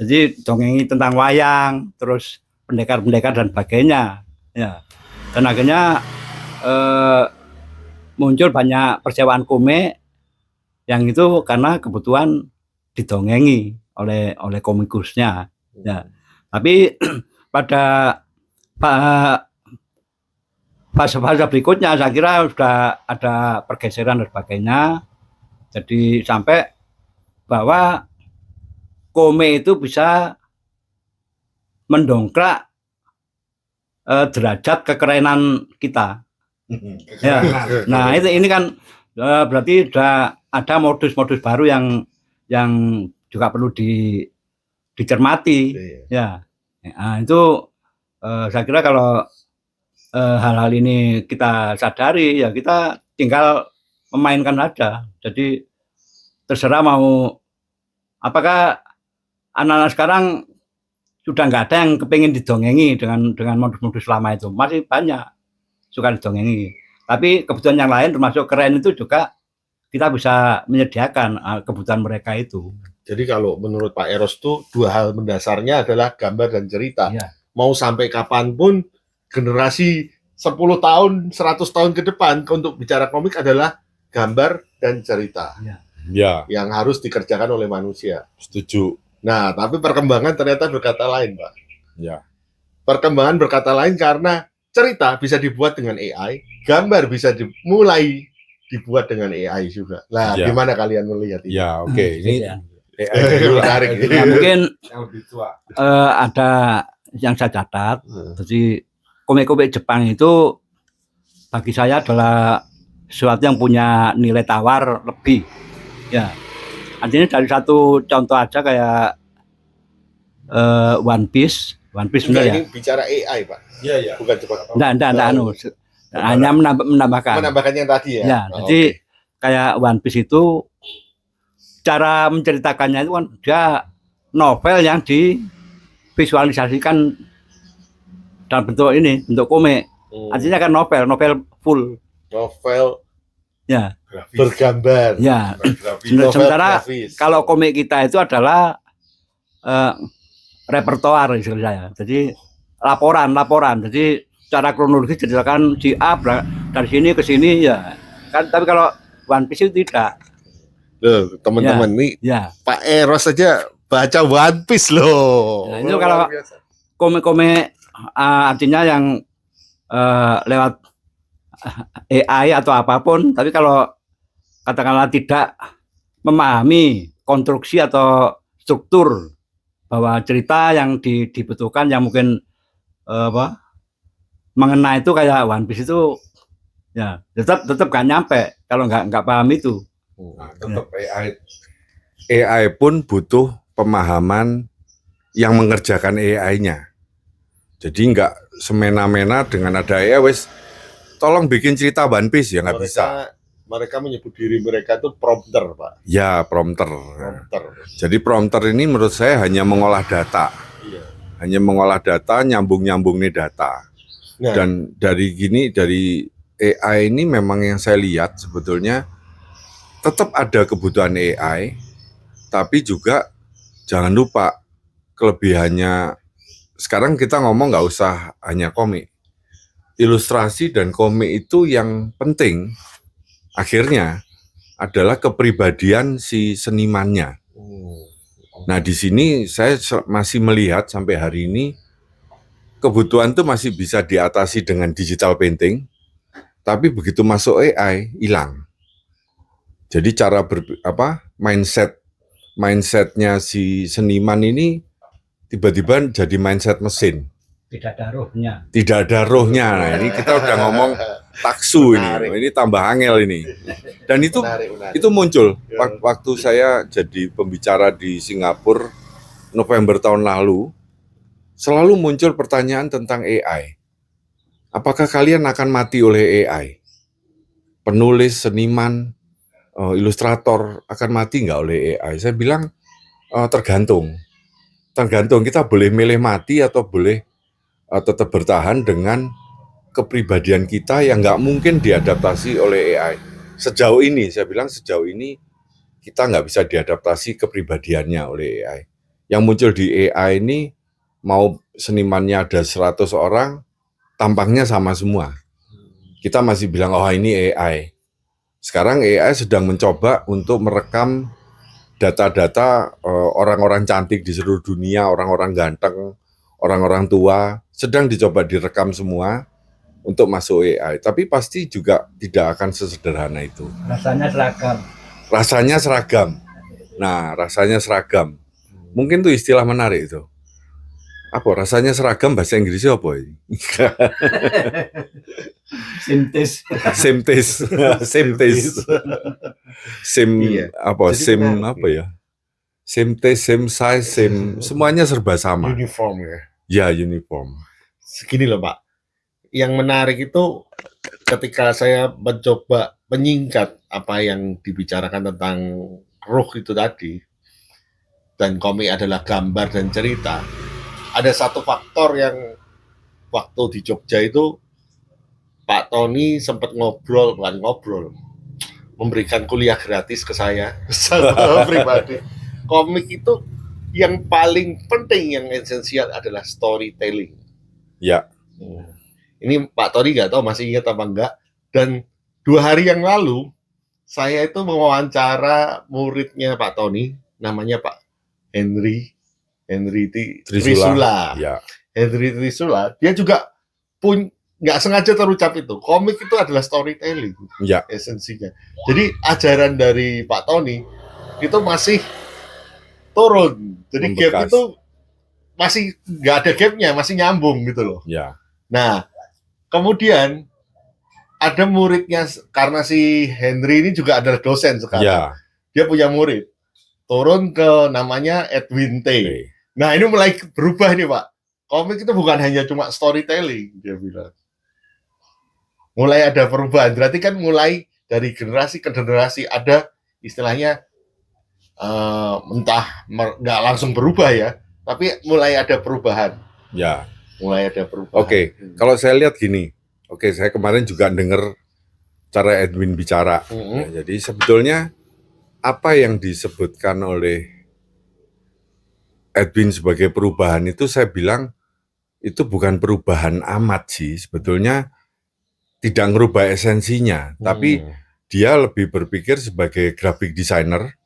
Jadi dongengi tentang wayang, terus pendekar-pendekar dan sebagainya. Ya. Dan akhirnya muncul banyak persewaan komik yang itu karena kebutuhan didongengi oleh komikusnya. Ya. Tapi pada fase-fase berikutnya saya kira sudah ada pergeseran dan sebagainya. Jadi sampai bahwa komik itu bisa mendongkrak derajat kekerenan kita. Ya. Nah ini kan berarti sudah ada modus-modus baru yang juga perlu dicermati. Ya. Nah, itu saya kira kalau hal-hal ini kita sadari ya kita tinggal memainkan saja. Jadi terserah mau apakah anak-anak sekarang sudah nggak ada yang kepingin didongengi dengan modus-modus lama itu, masih banyak suka didongengi. Tapi kebutuhan yang lain termasuk keren itu juga kita bisa menyediakan kebutuhan mereka itu. Jadi kalau menurut Pak Eros tuh dua hal mendasarnya adalah gambar dan cerita. Ya. Mau sampai kapanpun generasi 10 tahun, 100 tahun ke depan untuk bicara komik adalah gambar dan cerita. Ya, Yang harus dikerjakan oleh manusia. setuju. Nah, tapi perkembangan ternyata berkata lain, Pak. Ya. Perkembangan berkata lain karena cerita bisa dibuat dengan AI, gambar bisa mulai dibuat dengan AI juga. Nah, Ya. gimana kalian melihat ini? Ya, oke. Ini Ya. AI dulu lah. Menarik. Ya, mungkin Yang lebih tua. ada yang saya catat. Jadi komik-komik Jepang itu bagi saya adalah sesuatu yang punya nilai tawar lebih. Ya, artinya dari satu contoh aja kayak One Piece Enggak, benar ya? ini bicara AI, Pak. Iya, iya. Bukan Jepang. Enggak anu. Hanya menambahkan. Menambahkan yang tadi ya. Ya, Oh, jadi oke. kayak One Piece itu cara menceritakannya itu kan dia novel yang divisualisasikan dalam bentuk bentuk komik. Artinya kan novel full. Novel Ya, Grafis. bergambar. ya. Grafis. Novel Sementara grafis. kalau komik kita itu adalah repertoar istilah saya. Jadi laporan. Jadi secara kronologis diceritakan si A dari sini ke sini ya. Kan tapi kalau One Piece itu tidak. Loh, teman-teman nih Ya. Pak Eros saja baca One Piece loh. Nah, itu kalau komik-komik artinya yang lewat AI atau apapun, tapi kalau katakanlah tidak memahami konstruksi atau struktur bahwa cerita yang dibutuhkan yang mungkin mengena itu kayak One Piece itu ya tetap gak nyampe kalau nggak paham itu. Nah, tetap AI pun butuh pemahaman yang mengerjakan AI-nya. Jadi nggak semena-mena dengan ada AI, wes tolong bikin cerita One Piece ya nggak bisa. Mereka menyebut diri mereka itu prompter, Pak. Ya, prompter. Prompter. Jadi prompter ini menurut saya hanya mengolah data. Iya. Hanya mengolah data, nyambung nih data. Nah, Dan dari AI ini memang yang saya lihat sebetulnya tetap ada kebutuhan AI, tapi juga jangan lupa kelebihannya. Sekarang kita ngomong nggak usah hanya komik, ilustrasi dan komik itu yang penting akhirnya adalah kepribadian si senimannya. Nah di sini saya masih melihat sampai hari ini kebutuhan itu masih bisa diatasi dengan digital painting, tapi begitu masuk AI hilang. Jadi cara mindsetnya si seniman ini tiba-tiba jadi mindset mesin. Tidak ada rohnya. Tidak ada rohnya. Nah, ini kita udah ngomong taksu Menarik. ini tambah angel ini. Dan itu menarik. itu muncul Ya. waktu saya jadi pembicara di Singapura November tahun lalu. Selalu muncul pertanyaan tentang AI. Apakah kalian akan mati oleh AI? Penulis, seniman, ilustrator akan mati nggak oleh AI? Saya bilang tergantung. Tergantung, kita boleh milih mati atau boleh tetap bertahan dengan kepribadian kita yang nggak mungkin diadaptasi oleh AI. Sejauh ini, saya bilang sejauh ini kita nggak bisa diadaptasi kepribadiannya oleh AI. Yang muncul di AI ini, mau senimannya ada 100 orang, tampangnya sama semua. Kita masih bilang, oh ini AI. Sekarang AI sedang mencoba untuk merekam data-data orang-orang cantik di seluruh dunia, orang-orang ganteng, orang-orang tua, sedang dicoba direkam semua untuk masuk AI. Tapi pasti juga tidak akan sesederhana itu. Rasanya seragam. Rasanya seragam. Nah, rasanya seragam. Mungkin tuh istilah menarik itu. Apa rasanya seragam bahasa Inggrisnya apa ini? Sintes. Same taste. Same taste. Same Iya. apa? Jadi Same menarik, apa ya? Same taste, same size, same semuanya serba sama. Uniform ya. Ya, uniform. Segini loh Pak, yang menarik itu ketika saya mencoba menyingkat apa yang dibicarakan tentang ruh itu tadi, dan komik adalah gambar dan cerita, ada satu faktor yang waktu di Jogja itu Pak Tony sempat bukan ngobrol, memberikan kuliah gratis ke saya secara pribadi. Komik itu yang paling penting, yang esensial adalah storytelling. Ya, Ini Pak Tony nggak tahu masih ingat apa enggak. Dan 2 hari yang lalu saya itu mewawancara muridnya Pak Tony, namanya Pak Henry Trisula. ya, Henry Trisula, dia juga nggak sengaja terucap itu. Komik itu adalah storytelling ya, esensinya. Jadi ajaran dari Pak Tony itu masih turun. Jadi gap Membekas. itu masih nggak ada gapnya, masih nyambung gitu loh. ya, Nah, kemudian ada muridnya, karena si Henry ini juga adalah dosen sekarang. ya. Dia punya murid. Turun ke namanya Edwin T. Oke. Nah, ini mulai berubah nih, Pak. Komik itu bukan hanya cuma storytelling, dia bilang. Mulai ada perubahan. Berarti kan mulai dari generasi ke generasi ada istilahnya entah nggak langsung berubah ya, tapi mulai ada perubahan. Ya. Mulai ada perubahan. Oke, kalau saya lihat gini, oke, saya kemarin juga dengar cara Edwin bicara. Ya, jadi sebetulnya apa yang disebutkan oleh Edwin sebagai perubahan itu, saya bilang itu bukan perubahan amat sih. Sebetulnya tidak merubah esensinya, tapi dia lebih berpikir sebagai graphic designer.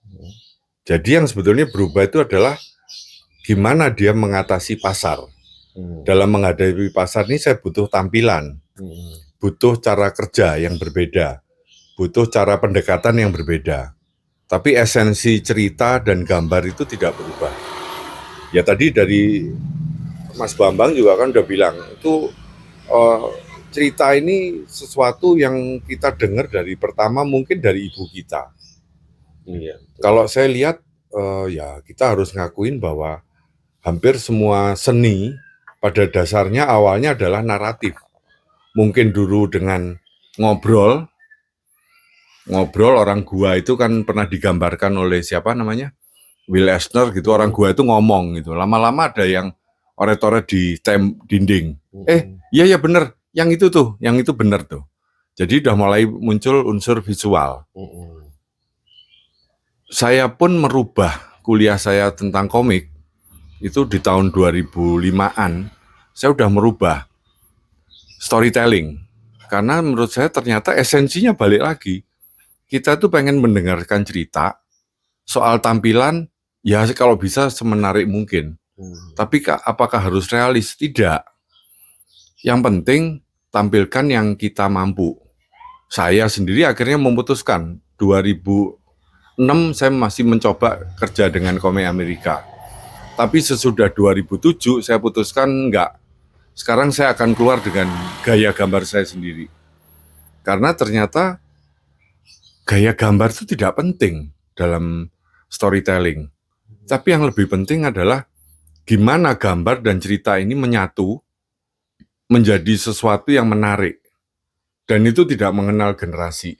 Jadi yang sebetulnya berubah itu adalah gimana dia mengatasi pasar. Dalam menghadapi pasar ini saya butuh tampilan, butuh cara kerja yang berbeda, butuh cara pendekatan yang berbeda. Tapi esensi cerita dan gambar itu tidak berubah. Ya tadi dari Mas Bambang juga kan udah bilang, itu cerita ini sesuatu yang kita dengar dari pertama mungkin dari ibu kita. Iya. Kalau saya lihat, ya kita harus ngakuin bahwa hampir semua seni pada dasarnya awalnya adalah naratif. Mungkin dulu dengan ngobrol orang gua itu kan pernah digambarkan oleh siapa namanya? Will Eisner gitu, orang gua itu ngomong gitu. Lama-lama ada yang oret-oret di dinding. Iya bener, yang itu bener tuh. Jadi udah mulai muncul unsur visual. Saya pun merubah kuliah saya tentang komik itu di tahun 2005-an. Saya udah merubah storytelling karena menurut saya ternyata esensinya balik lagi. Kita tuh pengen mendengarkan cerita soal tampilan, ya kalau bisa semenarik mungkin. Tapi apakah harus realis? Tidak. Yang penting tampilkan yang kita mampu. Saya sendiri akhirnya memutuskan 2006 saya masih mencoba kerja dengan komik Amerika. Tapi sesudah 2007 saya putuskan enggak. Sekarang saya akan keluar dengan gaya gambar saya sendiri. Karena ternyata gaya gambar itu tidak penting dalam storytelling. Tapi yang lebih penting adalah gimana gambar dan cerita ini menyatu menjadi sesuatu yang menarik. Dan itu tidak mengenal generasi.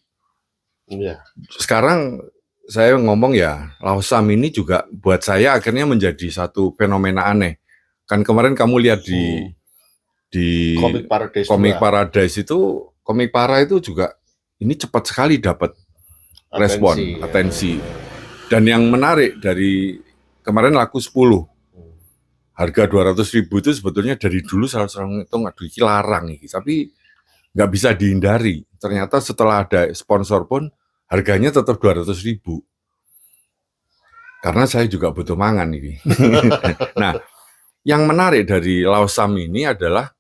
Sekarang saya ngomong ya, Lawsam ini juga buat saya akhirnya menjadi satu fenomena aneh. Kan kemarin kamu lihat di Komik Paradise itu, Komik Para itu juga ini cepat sekali dapat respon, atensi. Dan yang menarik dari kemarin laku 10. Harga 200.000 itu sebetulnya dari dulu salah-salah itu aduh ini larang ini, tapi nggak bisa dihindari. Ternyata setelah ada sponsor pun harganya tetap 200.000. Karena saya juga butuh mangan ini. Nah, yang menarik dari Lawsam ini adalah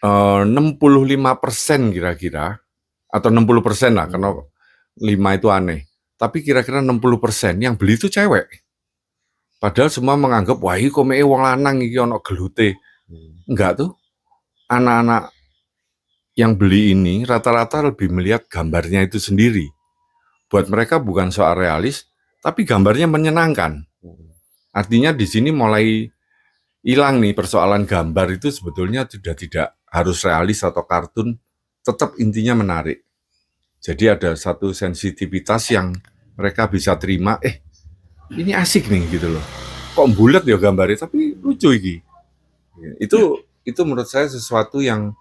65% kira-kira, atau 60% lah, karena 5 itu aneh. Tapi kira-kira 60% yang beli itu cewek. Padahal semua menganggap, wah ini komike wong lanang iki ono gelute. Enggak tuh. Anak-anak yang beli ini rata-rata lebih melihat gambarnya itu sendiri. Buat mereka bukan soal realis, tapi gambarnya menyenangkan. Artinya di sini mulai hilang nih persoalan gambar itu sebetulnya sudah tidak harus realis atau kartun, tetap intinya menarik. Jadi ada satu sensitivitas yang mereka bisa terima, ini asik nih gitu loh. Kok bulat ya gambarnya, tapi lucu iki. Itu menurut saya sesuatu yang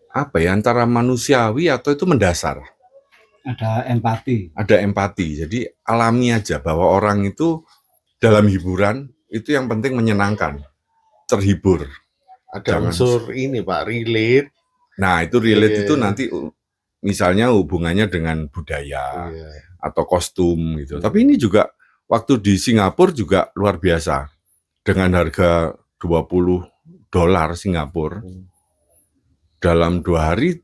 antara manusiawi atau itu mendasar. Ada empati. Ada empati. Jadi alami aja bahwa orang itu dalam hiburan itu yang penting menyenangkan, terhibur. Ada unsur ini Pak, relate. Nah itu relate itu nanti misalnya hubungannya dengan budaya atau kostum gitu. Tapi ini juga waktu di Singapura juga luar biasa. Dengan harga $20 Singapura, dalam 2 hari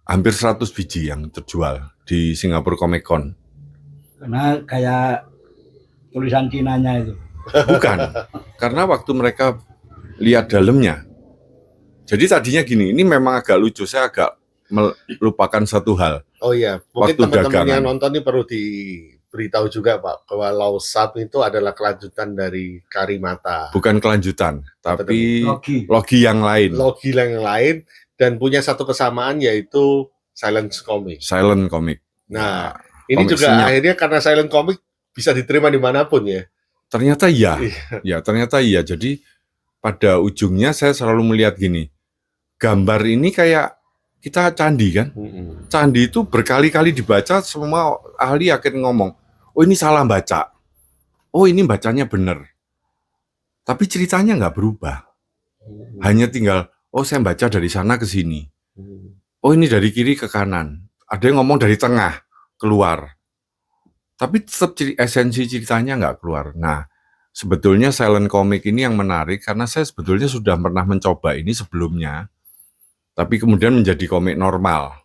hampir 100 biji yang terjual di Singapura Comic Con. Karena kayak tulisan Cinanya itu. Bukan, karena waktu mereka lihat dalamnya. Jadi tadinya gini, ini memang agak lucu, saya agak melupakan satu hal. Oh iya, mungkin Waktu teman-teman dagangan. yang nonton ini perlu diberitahu juga Pak, bahwa Laosat itu adalah kelanjutan dari Karimata. Bukan kelanjutan, tapi Logi. logi yang lain. Logi yang lain, dan punya satu kesamaan yaitu silent comic. Silent comic. Nah, ini komik juga senyap. akhirnya karena silent comic bisa diterima dimanapun ya. Ternyata iya. Iya. Ya, ternyata iya. Jadi pada ujungnya saya selalu melihat gini. Gambar ini kayak kita candi kan? Candi itu berkali-kali dibaca, semua ahli akhirnya ngomong, oh ini salah baca. Oh ini bacanya benar. Tapi ceritanya nggak berubah. Hanya tinggal, oh saya baca dari sana ke sini. Oh ini dari kiri ke kanan. Ada yang ngomong dari tengah, keluar. Tapi tetap esensi ceritanya nggak keluar. Nah, sebetulnya silent comic ini yang menarik karena saya sebetulnya sudah pernah mencoba ini sebelumnya, tapi kemudian menjadi komik normal.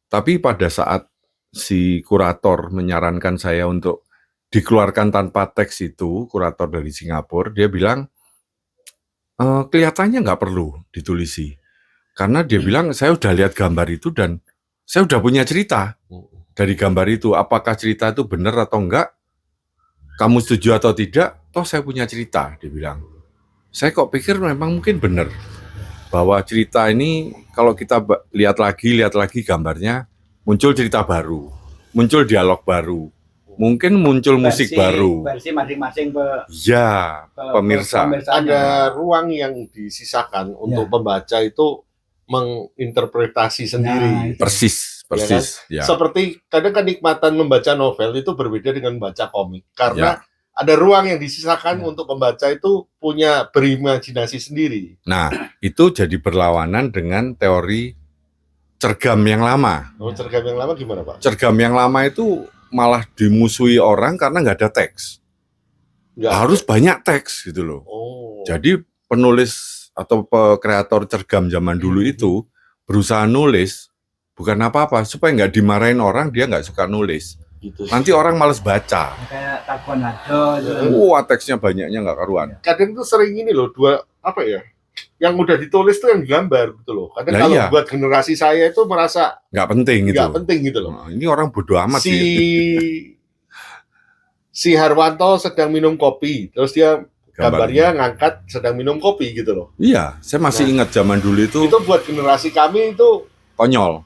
Tapi pada saat si kurator menyarankan saya untuk dikeluarkan tanpa teks itu, kurator dari Singapura, dia bilang, kelihatannya nggak perlu ditulisi. Karena dia bilang, saya udah lihat gambar itu dan saya udah punya cerita. Dari gambar itu, apakah cerita itu benar atau enggak, kamu setuju atau tidak, toh saya punya cerita, dia bilang. Saya kok pikir memang mungkin benar, bahwa cerita ini kalau kita lihat lagi gambarnya, muncul cerita baru, muncul dialog baru, mungkin muncul musik baru. Versi masing-masing pemirsa. Ada ruang yang disisakan untuk pembaca itu menginterpretasi sendiri. Persis. Ya. Seperti kadang kenikmatan membaca novel itu berbeda dengan membaca komik karena ada ruang yang disisakan untuk pembaca itu punya berimajinasi sendiri. Nah, itu jadi berlawanan dengan teori cergam yang lama. Oh, cergam yang lama gimana Pak? Cergam yang lama itu malah dimusuhi orang karena nggak ada teks. Harus banyak teks gitu loh. Jadi penulis atau kreator cergam zaman dulu itu berusaha nulis bukan apa-apa, supaya nggak dimarahin orang, dia nggak suka nulis. Gitu. Nanti orang males baca. Kayak taekwondo. Wah, teksnya banyaknya nggak karuan. Kadang tuh sering ini loh, yang udah ditulis tuh yang digambar gitu loh. Kadang kalau buat generasi saya itu merasa nggak penting gitu. Nggak penting gitu loh. Nah, ini orang bodoh amat si Harwanto sedang minum kopi, terus dia gambarnya ngangkat sedang minum kopi gitu loh. Iya, saya masih ingat zaman dulu itu. Itu buat generasi kami itu konyol.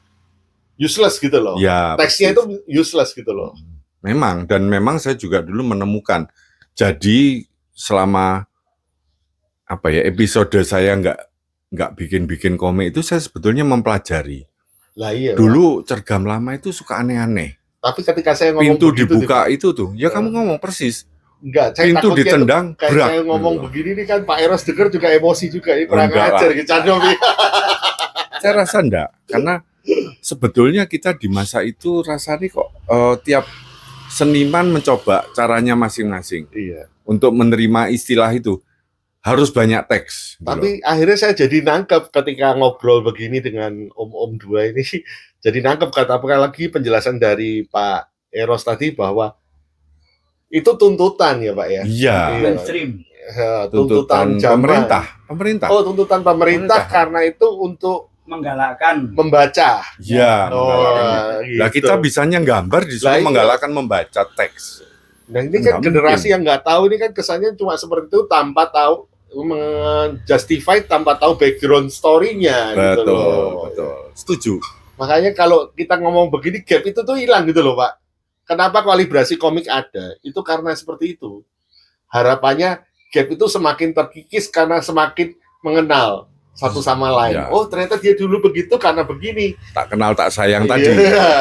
Useless gitu loh. Ya, teksnya itu useless gitu loh. Memang, dan memang saya juga dulu menemukan. Jadi selama episode saya nggak bikin komik itu, saya sebetulnya mempelajari. Lah iya. Dulu cergam lama itu suka aneh-aneh. Tapi ketika saya ngomong pintu dibuka itu tuh, ya kamu ngomong persis. Enggak, saya pintu ditendang, kayak saya ngomong begini nih kan Pak Eros denger juga emosi juga, ini kurang ajar gitu. Saya rasa enggak, karena sebetulnya kita di masa itu rasanya kok tiap seniman mencoba caranya masing-masing. Iya. Untuk menerima istilah itu. harus banyak teks. gitu loh. Tapi akhirnya saya jadi nangkep ketika ngobrol begini dengan om-om dua ini, jadi nangkep kata apalagi penjelasan dari Pak Eros tadi bahwa itu tuntutan ya Pak ya. Iya, Mainstream. Tuntutan zaman. pemerintah. Oh, tuntutan pemerintah Pemerintah. karena itu untuk Menggalakkan. membaca. Iya, Oh, menggalakkan. gitu. Lah kita bisanya gambar disuruh Lah, iya. menggalakkan membaca teks. Nah, ini kan Nggak generasi mungkin. yang nggak tahu ini kan kesannya cuma seperti itu tanpa tahu justify tanpa tahu background story-nya gitu Betul, loh. betul. Setuju. Makanya kalau kita ngomong begini gap itu tuh hilang gitu loh Pak. Kenapa kalibrasi komik ada? Itu karena seperti itu. Harapannya gap itu semakin terkikis karena semakin mengenal satu sama lain. Ya. Oh ternyata dia dulu begitu karena begini. Tak kenal tak sayang tadi. Iya.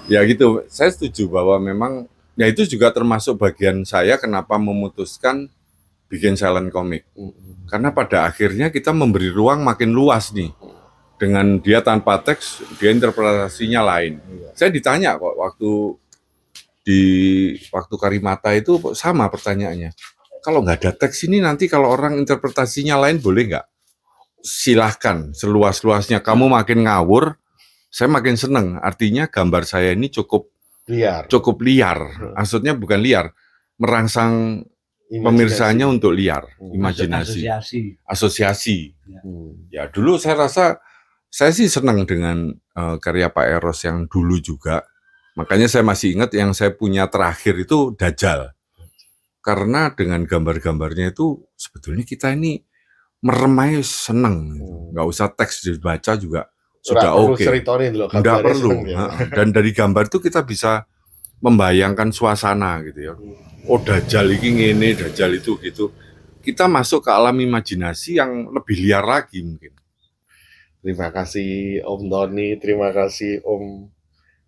Ya gitu, saya setuju bahwa memang ya itu juga termasuk bagian saya kenapa memutuskan bikin silent comic. Karena pada akhirnya kita memberi ruang makin luas nih. Dengan dia tanpa teks, dia interpretasinya lain. Iya. Saya ditanya kok waktu Karimata itu sama pertanyaannya. Kalau nggak ada teks ini nanti kalau orang interpretasinya lain boleh nggak? Silahkan seluas-luasnya. Kamu makin ngawur, saya makin seneng. Artinya gambar saya ini cukup Liar. liar. Maksudnya bukan liar, merangsang pemirsanya untuk liar, imajinasi, asosiasi. Ya dulu saya rasa saya sih senang dengan karya Pak Eros yang dulu juga. Makanya saya masih ingat yang saya punya terakhir itu Dajjal. Karena dengan gambar-gambarnya itu sebetulnya kita ini meremai seneng. Nggak usah teks dibaca juga sudah oke. Nggak perlu. Dan dari gambar itu kita bisa membayangkan suasana gitu ya. Oh Dajjal ini, Dajjal itu gitu. Kita masuk ke alam imajinasi yang lebih liar lagi mungkin. Terima kasih Om Doni, terima kasih Om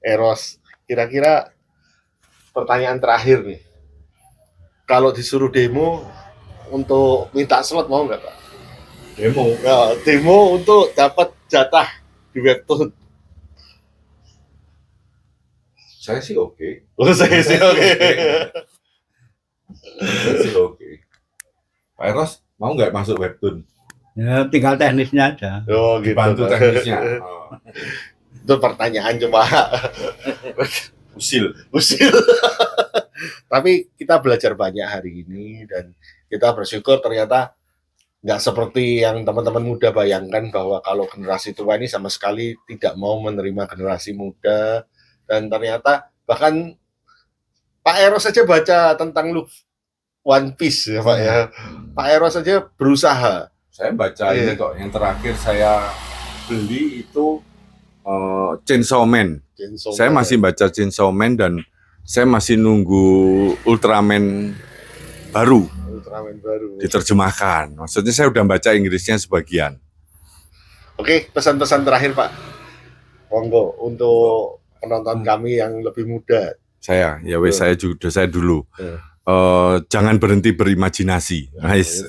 Eros. Kira-kira pertanyaan terakhir nih. Kalau disuruh demo untuk minta slot mau nggak Pak? Demo. Ya, demo untuk dapat jatah di webtoon. Saya sih oke. Oh, saya sih oke. Saya sih oke. Pak Eros mau nggak masuk webtoon? Ya, tinggal teknisnya aja. Oh, gitu. Bantu teknisnya. Oh. Itu pertanyaan cuma Usil. Tapi kita belajar banyak hari ini dan kita bersyukur ternyata nggak seperti yang teman-teman muda bayangkan bahwa kalau generasi tua ini sama sekali tidak mau menerima generasi muda, dan ternyata bahkan Pak Eros saja baca tentang One Piece ya Pak ya. Pak Eros saja berusaha. Saya baca ini kok, yang terakhir saya beli itu Chainsaw Man. Saya masih baca Chainsaw Man dan saya masih nunggu Ultraman baru diterjemahkan. Maksudnya saya udah baca Inggrisnya sebagian. Oke, pesan-pesan terakhir Pak. Monggo untuk penonton kami yang lebih muda. Saya dulu. Jangan berhenti berimajinasi. Nice.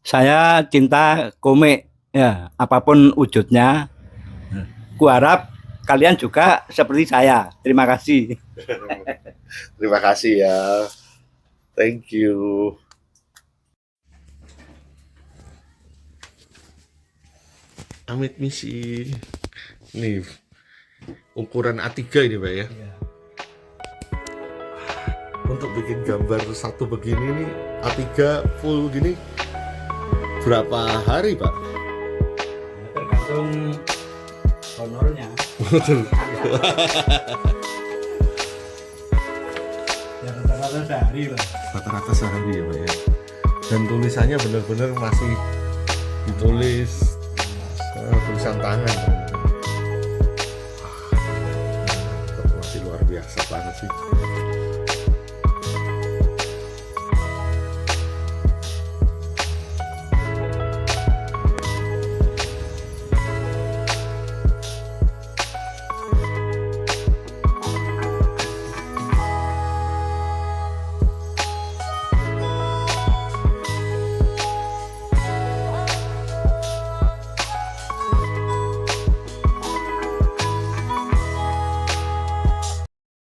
Saya cinta komik, ya apapun wujudnya. Kuharap kalian juga seperti saya. Terima kasih. Terima kasih ya. Thank you. Amit misi. Nih ukuran A3 ini Pak ya. Untuk bikin gambar satu begini nih A3 full gini berapa hari Pak? Tergantung honornya. Ya rata-rata sehari lah. Rata-rata sehari ya Pak ya. Dan tulisannya benar-benar masih ditulis tulisan tangan. Masih luar biasa banget sih.